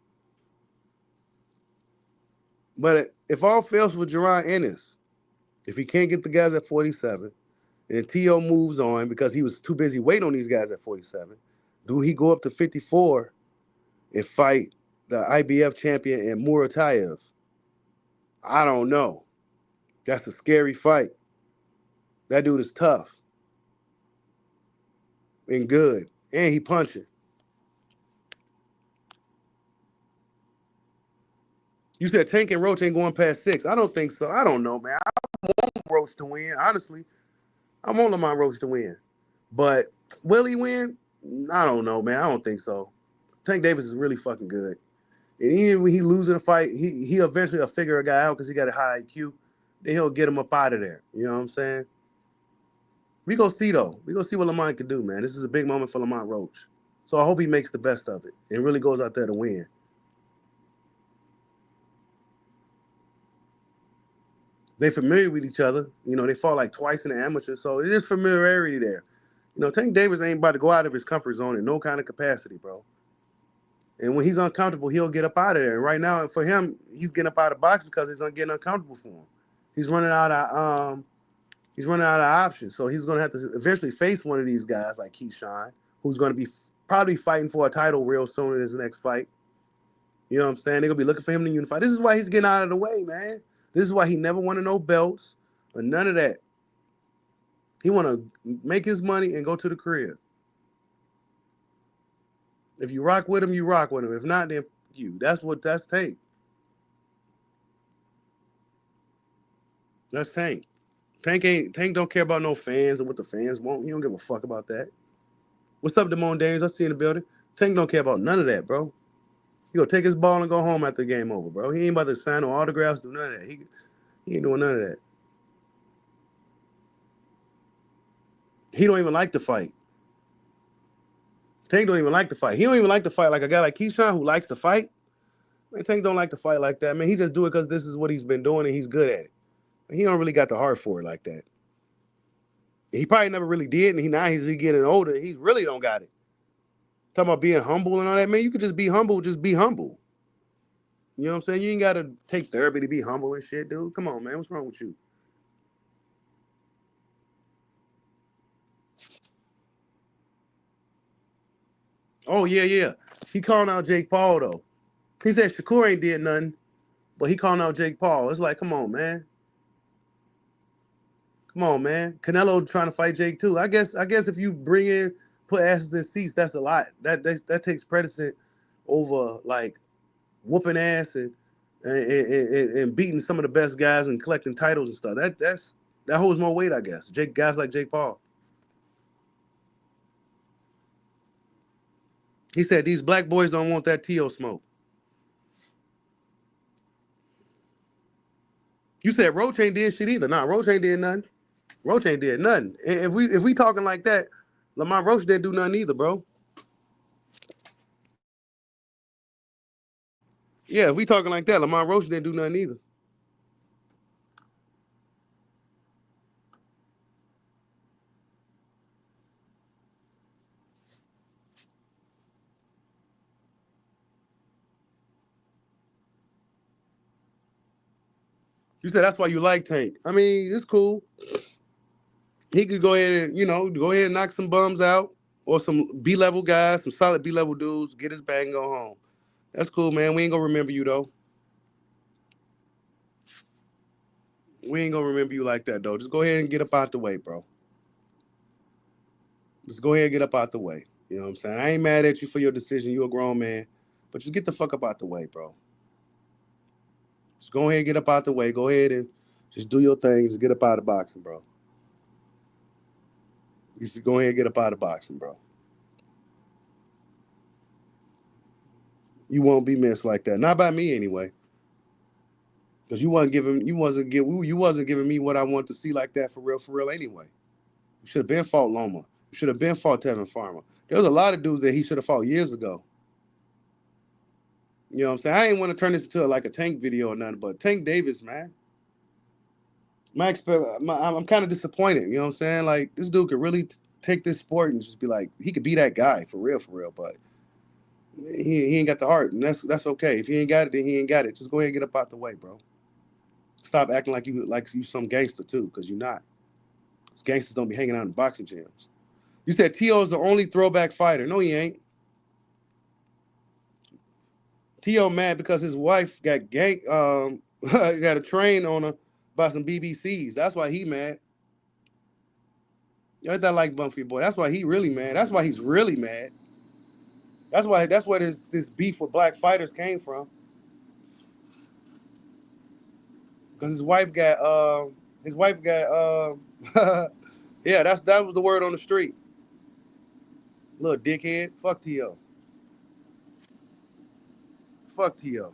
But if all fails for Jaron Ennis, if he can't get the guys at 47, and T.O. moves on because he was too busy waiting on these guys at 47, do he go up to 54 and fight the IBF champion and Muratayev? I don't know. That's a scary fight. That dude is tough and good, and he punching. You said Tank and Roach ain't going past 6. I don't think so. I don't know, man. I want Roach to win. Honestly, I want Lamont Roach to win. But will he win? I don't know, man. I don't think so. Tank Davis is really fucking good. And even when he loses a fight, he eventually will figure a guy out because he got a high IQ. Then he'll get him up out of there. You know what I'm saying? We gonna see though. We gonna see what Lamont can do, man. This is a big moment for Lamont Roach. So I hope he makes the best of it and really goes out there to win. They familiar with each other. You know, they fought like twice in the amateur, so it is familiarity there. You know, Tank Davis ain't about to go out of his comfort zone in no kind of capacity, bro. And when he's uncomfortable, he'll get up out of there. And right now, for him, he's getting up out of boxing because it's getting uncomfortable for him. He's running out of options. So he's gonna have to eventually face one of these guys like Keyshawn, who's gonna be probably fighting for a title real soon in his next fight. You know what I'm saying? They're gonna be looking for him to unify. This is why he's getting out of the way, man. This is why he never wanted no belts or none of that. He want to make his money and go to the crib. If you rock with him, you rock with him. If not, then you. That's Tank. That's Tank. Tank don't care about no fans and what the fans want. He don't give a fuck about that. What's up, Damone Dames? I see you in the building. Tank don't care about none of that, bro. He gonna take his ball and go home after the game over, bro. He ain't about to sign no autographs, do none of that. He ain't doing none of that. He don't even like to fight. Tank don't even like to fight. He don't even like to fight like a guy like Keyshawn who likes to fight. Man, Tank don't like to fight like that, man. He just do it because this is what he's been doing and he's good at it. He don't really got the heart for it like that. He probably never really did, and now he's getting older. He really don't got it. Talking about being humble and all that, man. You could just be humble. Just be humble. You know what I'm saying? You ain't got to take therapy to be humble and shit, dude. Come on, man. What's wrong with you? Oh, yeah. He calling out Jake Paul, though. He said Shakur ain't did nothing, but he calling out Jake Paul. It's like, come on, man. Come on, man. Canelo trying to fight Jake, too. I guess if you put asses in seats, that's a lot. That takes precedent over, like, whooping ass and beating some of the best guys and collecting titles and stuff. That holds more weight, I guess. Guys like Jake Paul. He said these black boys don't want that Teo smoke. You said Roach ain't did shit either. Nah, Roach ain't did nothing. Roach ain't did nothing. And if we talking like that, Lamont Roach didn't do nothing either, bro. Yeah, if we talking like that, Lamont Roach didn't do nothing either. You said that's why you like Tank. I mean, it's cool. He could go ahead and knock some bums out or some B-level guys, some solid B-level dudes, get his bag and go home. That's cool, man. We ain't gonna remember you though. We ain't gonna remember you like that though. Just go ahead and get up out the way, bro. Just go ahead and get up out the way. You know what I'm saying? I ain't mad at you for your decision. You a grown man. But just get the fuck up out the way, bro. Just go ahead and get up out the way. Go ahead and just do your thing. Just get up out of boxing, bro. Just go ahead and get up out of boxing, bro. You won't be missed like that. Not by me anyway. Because you wasn't giving me what I want to see like that for real anyway. You should have been fought Loma. You should have been fought Tevin Farmer. There was a lot of dudes that he should have fought years ago. You know what I'm saying? I ain't want to turn this into like a Tank video or nothing, but Tank Davis, man. I'm kind of disappointed. You know what I'm saying? Like, this dude could really take this sport and just be like, he could be that guy for real, but he ain't got the heart, and that's okay. If he ain't got it, then he ain't got it. Just go ahead and get up out the way, bro. Stop acting like you some gangster too, because you're not. Because gangsters don't be hanging out in boxing gyms. You said T.O. is the only throwback fighter. No, he ain't. T.O. mad because his wife got got a train on her by some BBCs. That's why he mad. You know that like bump for your boy. That's why he really mad. That's why he's really mad. That's where this beef with black fighters came from. Because his wife got yeah, that was the word on the street. Little dickhead. Fuck T.O. Fuck T.O.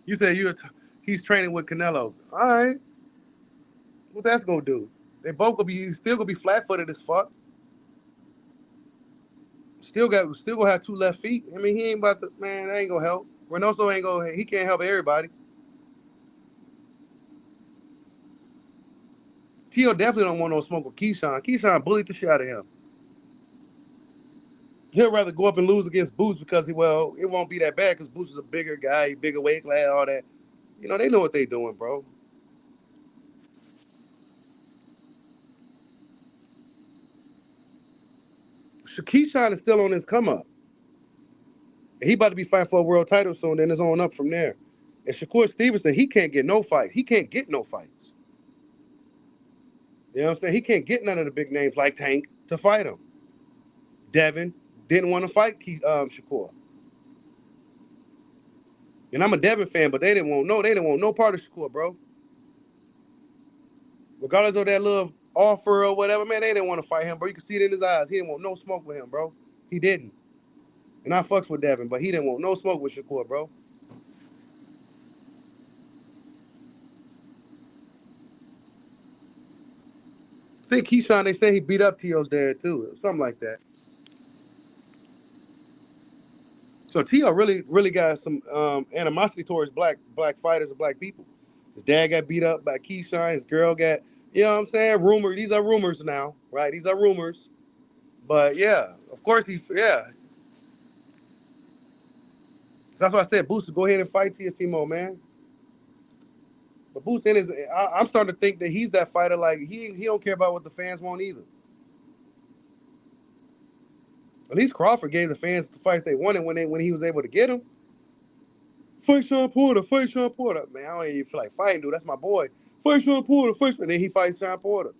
You said he's training with Canelo. All right. What that's gonna do? They both still gonna be flat-footed as fuck. Still gonna have two left feet. I mean, he ain't about to, man, that ain't gonna help. Reynoso he can't help everybody. T.O. definitely don't want no smoke with Keyshawn. Keyshawn bullied the shit out of him. He'll rather go up and lose against Boots because it won't be that bad because Boots is a bigger guy, bigger weight class, all that. You know, they know what they doing, bro. Keyshawn is still on his come up. He about to be fighting for a world title soon, then it's on up from there. And Shakur Stevenson, he can't get no fight. He can't get no fights. You know what I'm saying? He can't get none of the big names like Tank to fight him. Devin didn't want to fight Shakur. And I'm a Devin fan, but they didn't want no part of Shakur, bro. Regardless of that little offer or whatever, man, they didn't want to fight him, bro. You can see it in his eyes. He didn't want no smoke with him, bro. He didn't. And I fucks with Devin, but he didn't want no smoke with Shakur, bro. I think Keyshawn, they say he beat up T.O.'s dad, too. Something like that. So T.O. really got some animosity towards black fighters and black people. His dad got beat up by Keyshawn. His girl got, you know what I'm saying? Rumor. These are rumors now, right? These are rumors. But, yeah, of course, that's why I said, Booster, go ahead and fight Teofimo, man. But Booster is, I'm starting to think that he's that fighter. Like he don't care about what the fans want either. At least Crawford gave the fans the fights they wanted when he was able to get them. Fight Sean Porter, fight Sean Porter. Man, I don't even feel like fighting, dude. That's my boy. Fight Sean Porter, fight. And then he fights Sean Porter.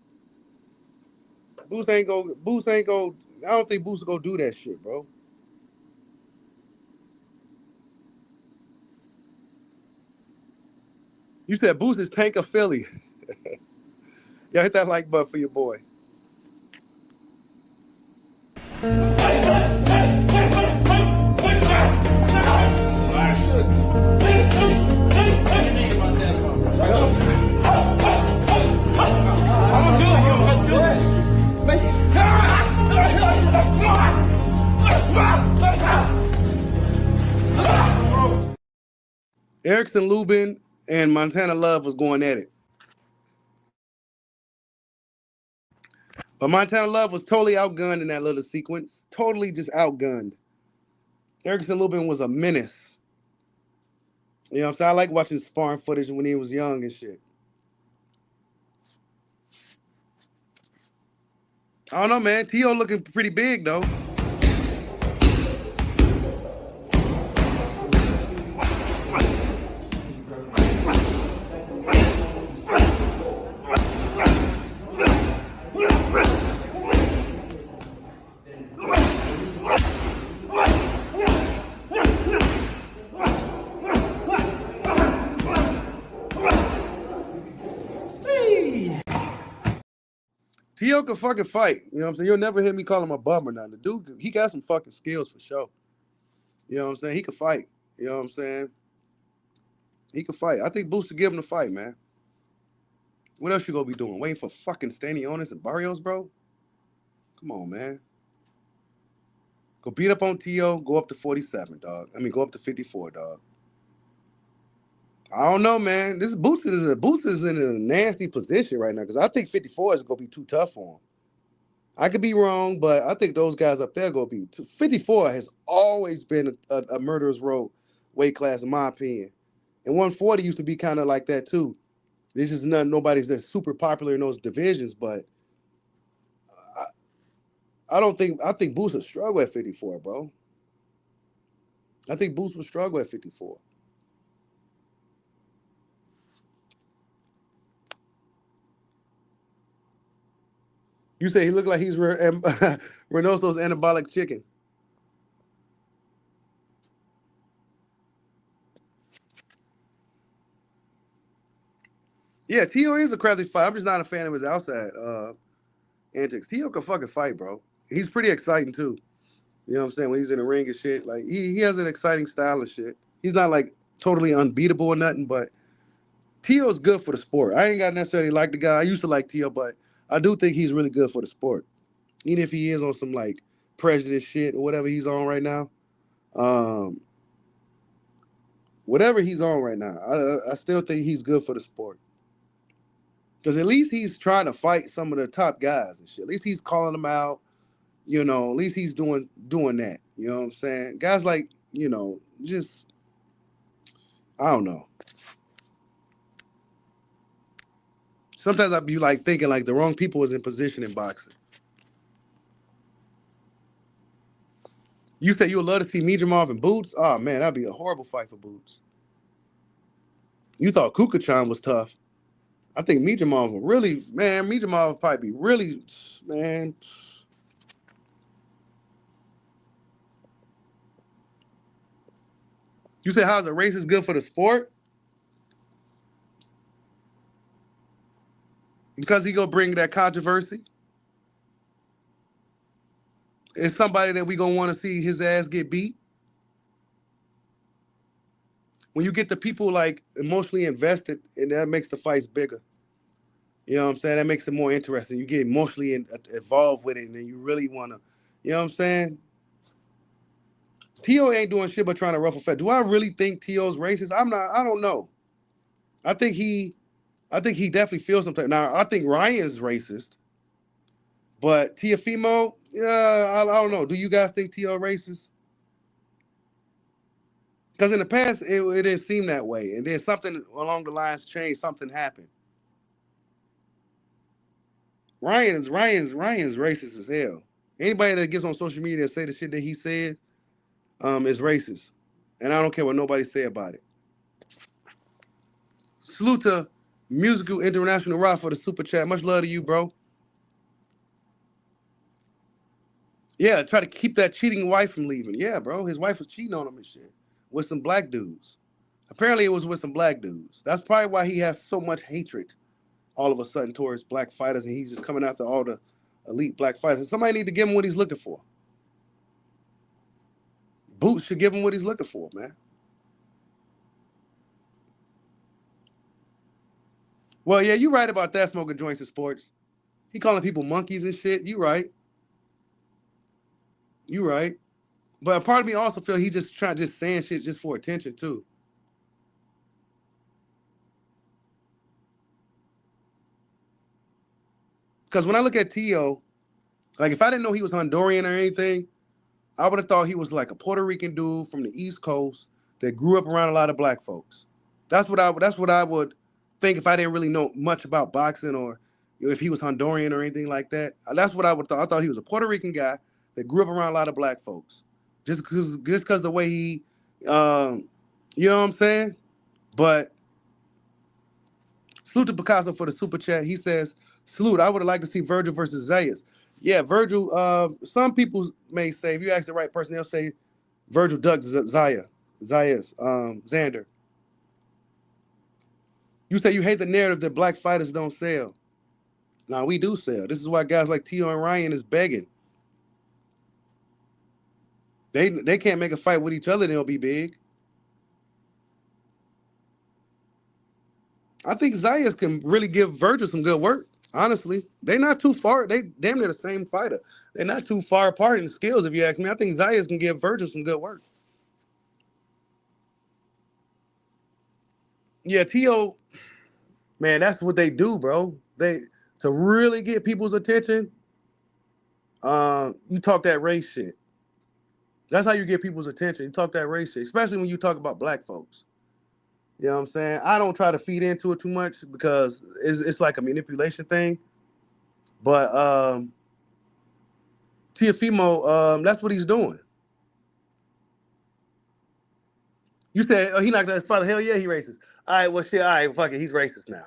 Boost ain't go. I don't think Boost will go do that shit, bro. You said Boost is Tank of Philly. Y'all hit that like button for your boy. Erickson, Luben, and Montana Love was going at it. But Montana Love was totally outgunned in that little sequence. Totally just outgunned. Erickson Luben was a menace. You know what I'm saying? I like watching sparring footage when he was young and shit. I don't know, man. T.O. looking pretty big, though. T.O. can fucking fight. You know what I'm saying? You'll never hear me call him a bum or nothing. The dude, he got some fucking skills for sure. You know what I'm saying? He can fight. You know what I'm saying? He can fight. I think Booster give him the fight, man. What else you gonna be doing? Waiting for fucking Stanionis and Barrios, bro? Come on, man. Go beat up on T.O., go up to 47, dog. I mean, go up to 54, dog. I don't know, man. This Booster is in a nasty position right now because I think 54 is gonna be too tough for him. I could be wrong, but I think those guys up there gonna be 54 has always been a murderer's row weight class, in my opinion. And 140 used to be kind of like that too. There's just nobody's that's super popular in those divisions, but I think Boost will struggle at 54, bro. I think Boost will struggle at 54. You say he looked like he's Reynoso's anabolic chicken. Yeah, T.O. is a crafty fight. I'm just not a fan of his outside antics. T.O. can fucking fight, bro. He's pretty exciting too. You know what I'm saying? When he's in the ring and shit, like he has an exciting style of shit. He's not like totally unbeatable or nothing, but T.O.'s good for the sport. I ain't got necessarily like the guy. I used to like T.O., but I do think he's really good for the sport. Even if he is on some like prejudice shit or whatever he's on right now. Whatever he's on right now, I still think he's good for the sport. Because at least he's trying to fight some of the top guys and shit. At least he's calling them out. You know, at least he's doing that. You know what I'm saying? Guys like, you know, just, I don't know. Sometimes I'd be like thinking like the wrong people is in position in boxing. You say you would love to see Mijamov and Boots? Oh, man, that'd be a horrible fight for Boots. You thought Kukachan was tough. I think me Jamal will really, man, me Jamal will probably be really, man. You said how's a racist good for the sport? Because he gonna bring that controversy. It's somebody that we gonna want to see his ass get beat. When you get the people like emotionally invested, and that makes the fights bigger. You know what I'm saying? That makes it more interesting. You get emotionally involved with it, and then you really wanna, you know what I'm saying? T.O. ain't doing shit but trying to ruffle feathers. Do I really think T.O.'s racist? I'm not. I don't know. I think he definitely feels something. Now I think Ryan's racist, but Teofimo, yeah, I don't know. Do you guys think T.O. racist? Because in the past it didn't seem that way, and then something along the lines changed. Something happened. Ryan's racist as hell. Anybody that gets on social media and say the shit that he said, is racist, and I don't care what nobody say about it. Salute to Musical International Rock for the super chat. Much love to you, bro. Yeah, try to keep that cheating wife from leaving. Yeah, bro. His wife was cheating on him and shit with some black dudes. Apparently, it was with some black dudes. That's probably why he has so much hatred all of a sudden towards black fighters, and he's just coming after all the elite black fighters. And somebody need to give him what he's looking for. Boots should give him what he's looking for, man. Well, yeah, you right about that, smoking joints in sports. He calling people monkeys and shit. You right. You right. But a part of me also feel he just trying just saying shit just for attention too. Because when I look at T.O., like if I didn't know he was Honduran or anything, I would have thought he was like a Puerto Rican dude from the East Coast that grew up around a lot of black folks. That's what I would think if I didn't really know much about boxing, or if he was Honduran or anything like that. That's what I would thought. I thought he was a Puerto Rican guy that grew up around a lot of black folks. Just because the way he, you know what I'm saying? But salute to Picasso for the super chat. He says, salute, I would have liked to see Virgil versus Zayas. Yeah, Virgil, some people may say, if you ask the right person, they'll say Virgil ducked Zayas, Xander. You say you hate the narrative that black fighters don't sell. Now, we do sell. This is why guys like T.O. and Ryan is begging. They can't make a fight with each other, they'll be big. I think Zayas can really give Virgil some good work. Honestly, they're not too far. They damn near the same fighter. They're not too far apart in skills, if you ask me. I think Zayas can give Virgil some good work. Yeah, T.O., man, that's what they do, bro. They to really get people's attention. You talk that race shit. That's how you get people's attention. You talk that race shit, especially when you talk about black folks. You know what I'm saying? I don't try to feed into it too much because it's like a manipulation thing. But Teofimo, that's what he's doing. You said, oh, he knocked out his father. Hell yeah, he racist. All right, well, shit, all right, fuck it, he's racist now.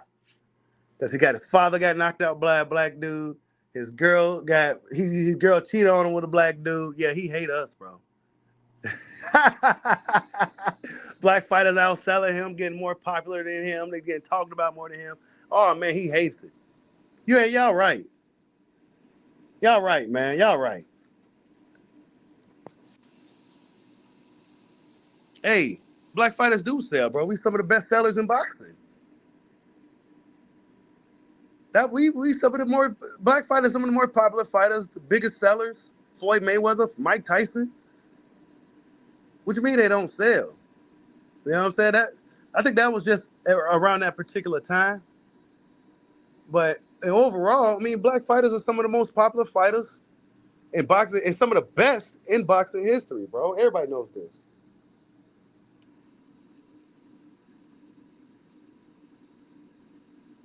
Because his father got knocked out by a black dude. His girl cheated on him with a black dude. Yeah, he hate us, bro. Black fighters outselling him, getting more popular than him. They getting talked about more than him. Oh, man, he hates it. Y'all right. Y'all right, man. Y'all right. Hey, black fighters do sell, bro. We some of the best sellers in boxing. That we some of the more black fighters, some of the more popular fighters, the biggest sellers. Floyd Mayweather, Mike Tyson. What you mean they don't sell? You know what I'm saying? I think that was just around that particular time. But overall, I mean, black fighters are some of the most popular fighters in boxing and some of the best in boxing history, bro. Everybody knows this.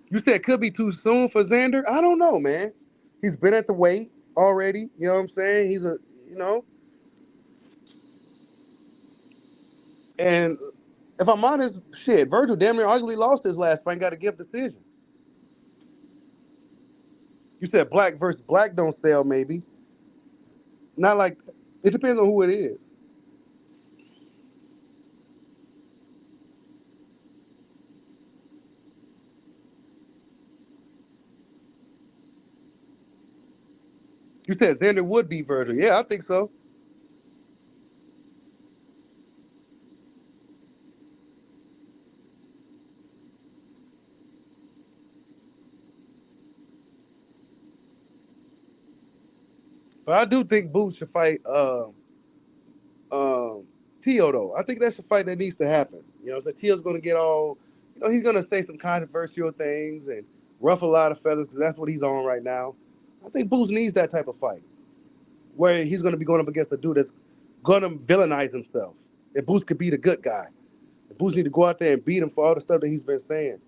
You said it could be too soon for Xander? I don't know, man. He's been at the weight already. You know what I'm saying? And if I'm honest, shit, Virgil damn near arguably lost his last fight and got a gift decision. You said black versus black don't sell, maybe. Not like it depends on who it is. You said Xander would beat Virgil. Yeah, I think so. But I do think Boots should fight um Tio though. I think that's a fight that needs to happen. You know, so Tio's gonna get all he's gonna say some controversial things and ruffle a lot of feathers because that's what he's on right now. I think Boots needs that type of fight where he's gonna be going up against a dude that's gonna villainize himself. And Boots could be the good guy. And Boots need to go out there and beat him for all the stuff that he's been saying.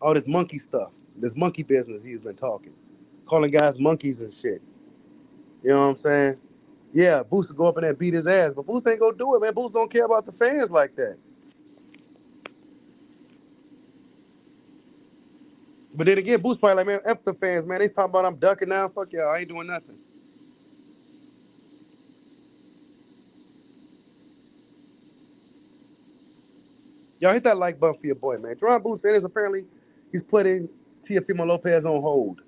All this monkey stuff, this monkey business he's been talking, calling guys monkeys and shit. You know what I'm saying? Yeah, Boots will go up in there and beat his ass, but Boots ain't gonna do it, man. Boots don't care about the fans like that. But then again, Boots probably like, man, F the fans, man. They talking about I'm ducking now. Fuck y'all, I ain't doing nothing. Y'all hit that like button for your boy, man. Jaron Boots Ennis, apparently he's putting Teofimo Lopez on hold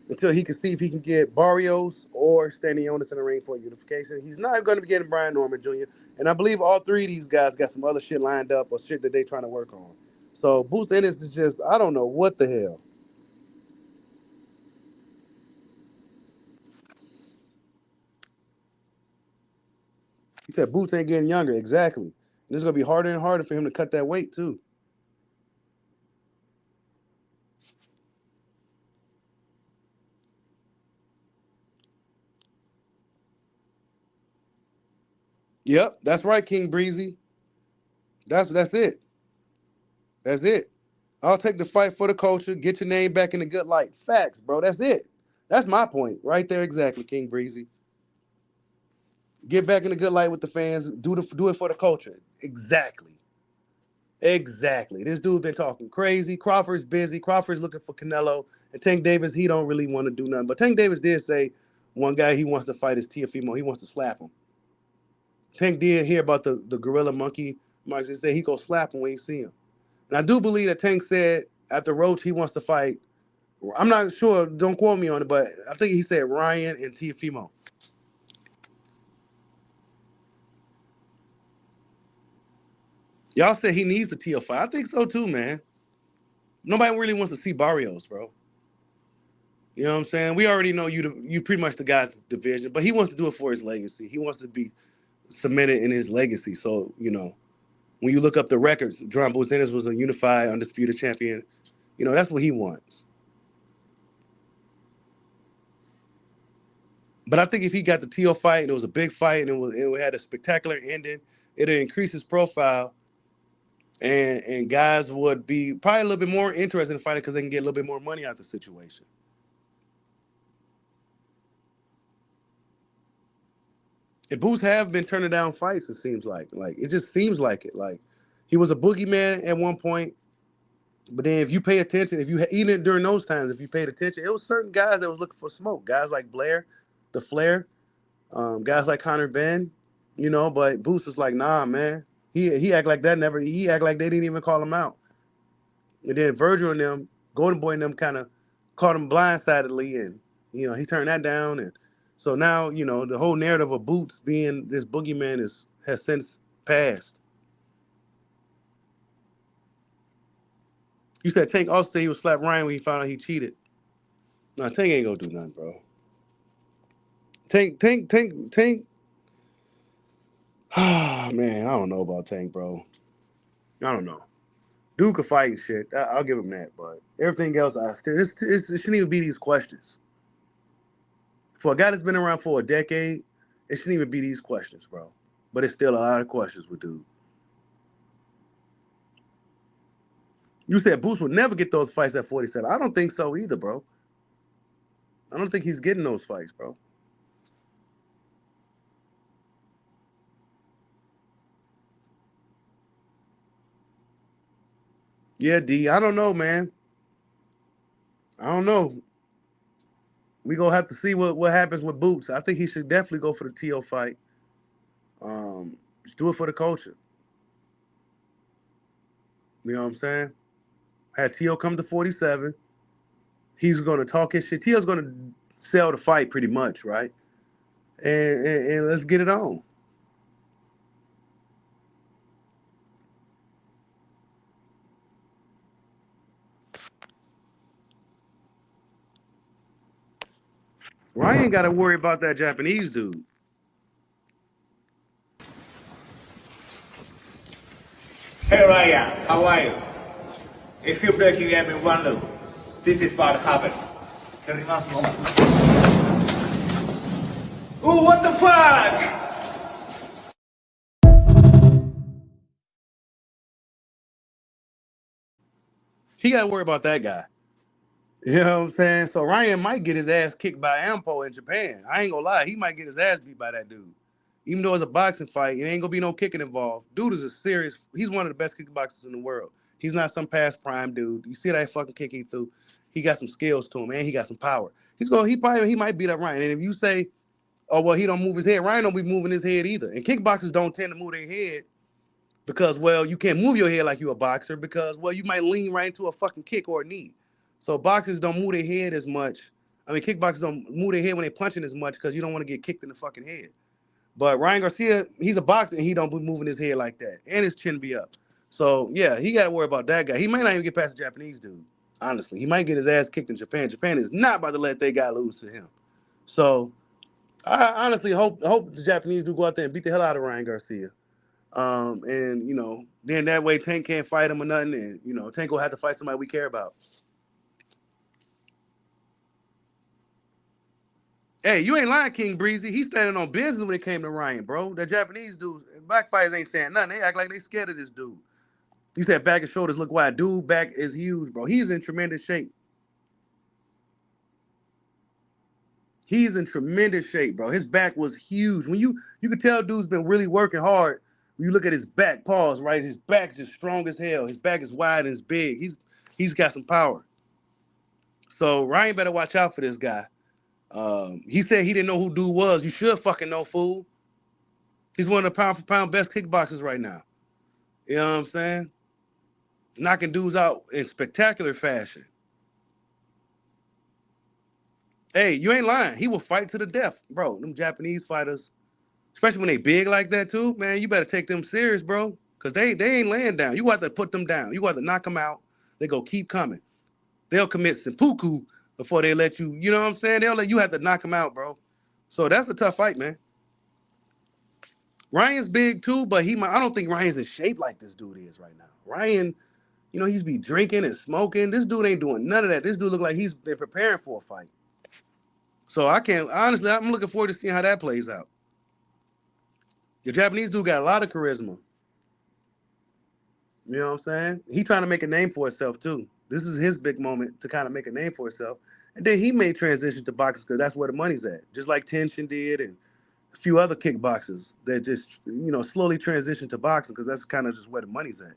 until he can see if he can get Barrios or Stanionis in the ring for unification. He's not going to be getting Brian Norman Jr. And I believe all three of these guys got some other shit lined up or shit that they trying to work on. So Boots Ennis is just, I don't know what the hell. He said Boots ain't getting younger. Exactly. And it's going to be harder and harder for him to cut that weight, too. Yep, that's right, King Breezy. That's it. That's it. I'll take the fight for the culture. Get your name back in the good light. Facts, bro. That's it. That's my point right there. Exactly, King Breezy. Get back in the good light with the fans. Do it for the culture. Exactly. Exactly. This dude's been talking crazy. Crawford's busy. Crawford's looking for Canelo. And Tank Davis, he don't really want to do nothing. But Tank Davis did say one guy he wants to fight is Teofimo. He wants to slap him. Tank did hear about the gorilla monkey. Mark said he go slap him when he see him. And I do believe that Tank said after Roach he wants to fight. I'm not sure. Don't quote me on it, but I think he said Ryan and Teofimo. Y'all said he needs the TO5. I think so too, man. Nobody really wants to see Barrios, bro. You know what I'm saying? We already know you pretty much the guy's division, but he wants to do it for his legacy. He wants to be cemented in his legacy. So, when you look up the records, Jaron Ennis was a Unify undisputed champion. That's what he wants. But I think if he got the TO fight and it was a big fight and it had a spectacular ending, it'd increase his profile and guys would be probably a little bit more interested in fighting because they can get a little bit more money out of the situation. And Boots have been turning down fights, it seems like. Like, it just seems like it. Like, he was a boogeyman at one point, but then if you pay attention, even during those times, if you paid attention, it was certain guys that was looking for smoke. Guys like Blair, the Flair, guys like Connor Venn, but Boots was like, nah, man. He act like he act like they didn't even call him out. And then Virgil and them, Golden Boy and them kind of caught him blindsidedly, and he turned that down. And so now the whole narrative of Boots being this boogeyman has since passed. You said Tank also said he would slap Ryan when he found out he cheated. No, Tank ain't gonna do nothing, bro. Tank. Ah, man, I don't know about Tank, bro. I don't know. Dude could fight and shit. I'll give him that, but everything else, it shouldn't even be these questions. For a guy that's been around for a decade, it shouldn't even be these questions, bro. But it's still a lot of questions with dude. You said Boots would never get those fights at 47. I don't think so either, bro. I don't think he's getting those fights, bro. Yeah, D. I don't know, man. I don't know. We gonna have to see what happens with Boots. I think he should definitely go for the Teo fight. Just do it for the culture. You know what I'm saying? Had Teo come to 47, he's gonna talk his shit. Teo's gonna sell the fight pretty much, right? And let's get it on. Ryan ain't got to worry about that Japanese dude. Hey Ryan, how are you? If you're breaking them in one loop, this is what happened. Ooh, what the fuck? He got to worry about that guy. You know what I'm saying? So Ryan might get his ass kicked by Ampo in Japan. I ain't gonna lie, he might get his ass beat by that dude. Even though it's a boxing fight, it ain't gonna be no kicking involved. Dude is a serious. He's one of the best kickboxers in the world. He's not some past prime dude. You see that fucking kick he threw? He got some skills to him, and he got some power. He might beat up Ryan. And if you say, oh well, he don't move his head, Ryan don't be moving his head either. And kickboxers don't tend to move their head because, well, you can't move your head like you a boxer because, well, you might lean right into a fucking kick or a knee. So boxers don't move their head as much. I mean, kickboxers don't move their head when they're punching as much because you don't want to get kicked in the fucking head. But Ryan Garcia, he's a boxer and he don't be moving his head like that. And his chin be up. So, yeah, he got to worry about that guy. He might not even get past the Japanese dude, honestly. He might get his ass kicked in Japan. Japan is not about to let that guy lose to him. So, I honestly hope the Japanese do go out there and beat the hell out of Ryan Garcia. And, you know, then that way Tank can't fight him or nothing. And, you know, Tank will have to fight somebody we care about. Hey, you ain't lying, King Breezy. He's standing on business when it came to Ryan, bro. The Japanese dudes, black fighters ain't saying nothing. They act like they scared of this dude. You said back and shoulders look wide. Dude, back is huge, bro. He's in tremendous shape. He's in tremendous shape, bro. His back was huge. When you could tell dude's been really working hard. When you look at his back, pause, right? His back is strong as hell. His back is wide and it's big. He's got some power. So Ryan better watch out for this guy. He said he didn't know who dude was. You should fucking know, fool. He's one of the pound for pound best kickboxers right now. You know what I'm saying? Knocking dudes out in spectacular fashion. Hey, you ain't lying. He will fight to the death, bro. Them Japanese fighters, especially when they big like that too, man, you better take them serious, bro. Because they ain't laying down. You got to put them down. You got to knock them out. They go keep coming. They'll commit seppuku before they let you, you know what I'm saying? They'll let you have to knock them out, bro. So that's a tough fight, man. Ryan's big too, but I don't think Ryan's in shape like this dude is right now. Ryan, you know, he's be drinking and smoking. This dude ain't doing none of that. This dude look like he's been preparing for a fight. So honestly, I'm looking forward to seeing how that plays out. The Japanese dude got a lot of charisma. You know what I'm saying? He trying to make a name for himself too. This is his big moment to kind of make a name for himself. And then he may transition to boxing because that's where the money's at. Just like Tenshin did and a few other kickboxers that just, you know, slowly transition to boxing because that's kind of just where the money's at.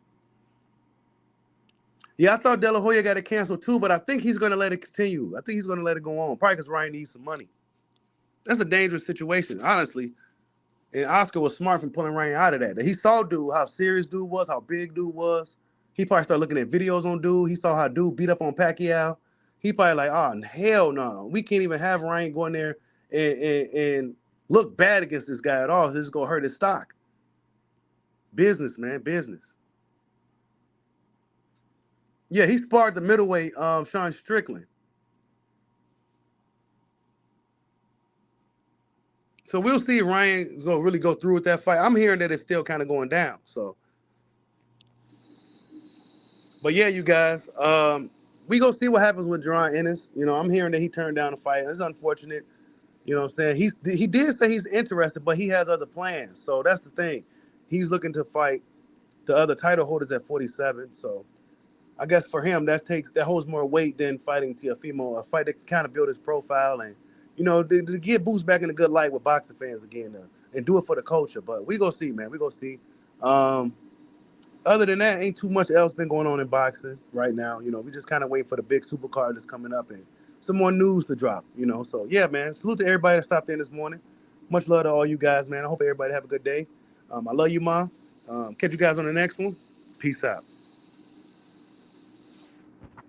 Yeah, I thought De La Hoya got it canceled too, but I think he's going to let it continue. I think he's going to let it go on, probably because Ryan needs some money. That's a dangerous situation, honestly. And Oscar was smart from pulling Ryan out of that. He saw dude, how serious dude was, how big dude was. He probably started looking at videos on dude. He saw how dude beat up on Pacquiao. He probably like, oh, hell no. We can't even have Ryan go in there and look bad against this guy at all. This is going to hurt his stock. Business, man, business. Yeah, he sparred the middleweight, Sean Strickland. So we'll see if Ryan is going to really go through with that fight. I'm hearing that it's still kind of going down. So, but yeah, you guys, we going to see what happens with Jaron Ennis. You know, I'm hearing that he turned down the fight. It's unfortunate. You know what I'm saying? He did say he's interested, but he has other plans. So that's the thing. He's looking to fight the other title holders at 47. So I guess for him, that holds more weight than fighting Teofimo, a fight that can kind of build his profile and, you know, to get Boots back in a good light with boxing fans again and do it for the culture. But we go see, man. We go see. other than that, ain't too much else been going on in boxing right now. You know, we just kind of waiting for the big supercard that's coming up and some more news to drop. You know, so yeah, man. Salute to everybody that stopped in this morning. Much love to all you guys, man. I hope everybody have a good day. I love you, Ma. Catch you guys on the next one. Peace out.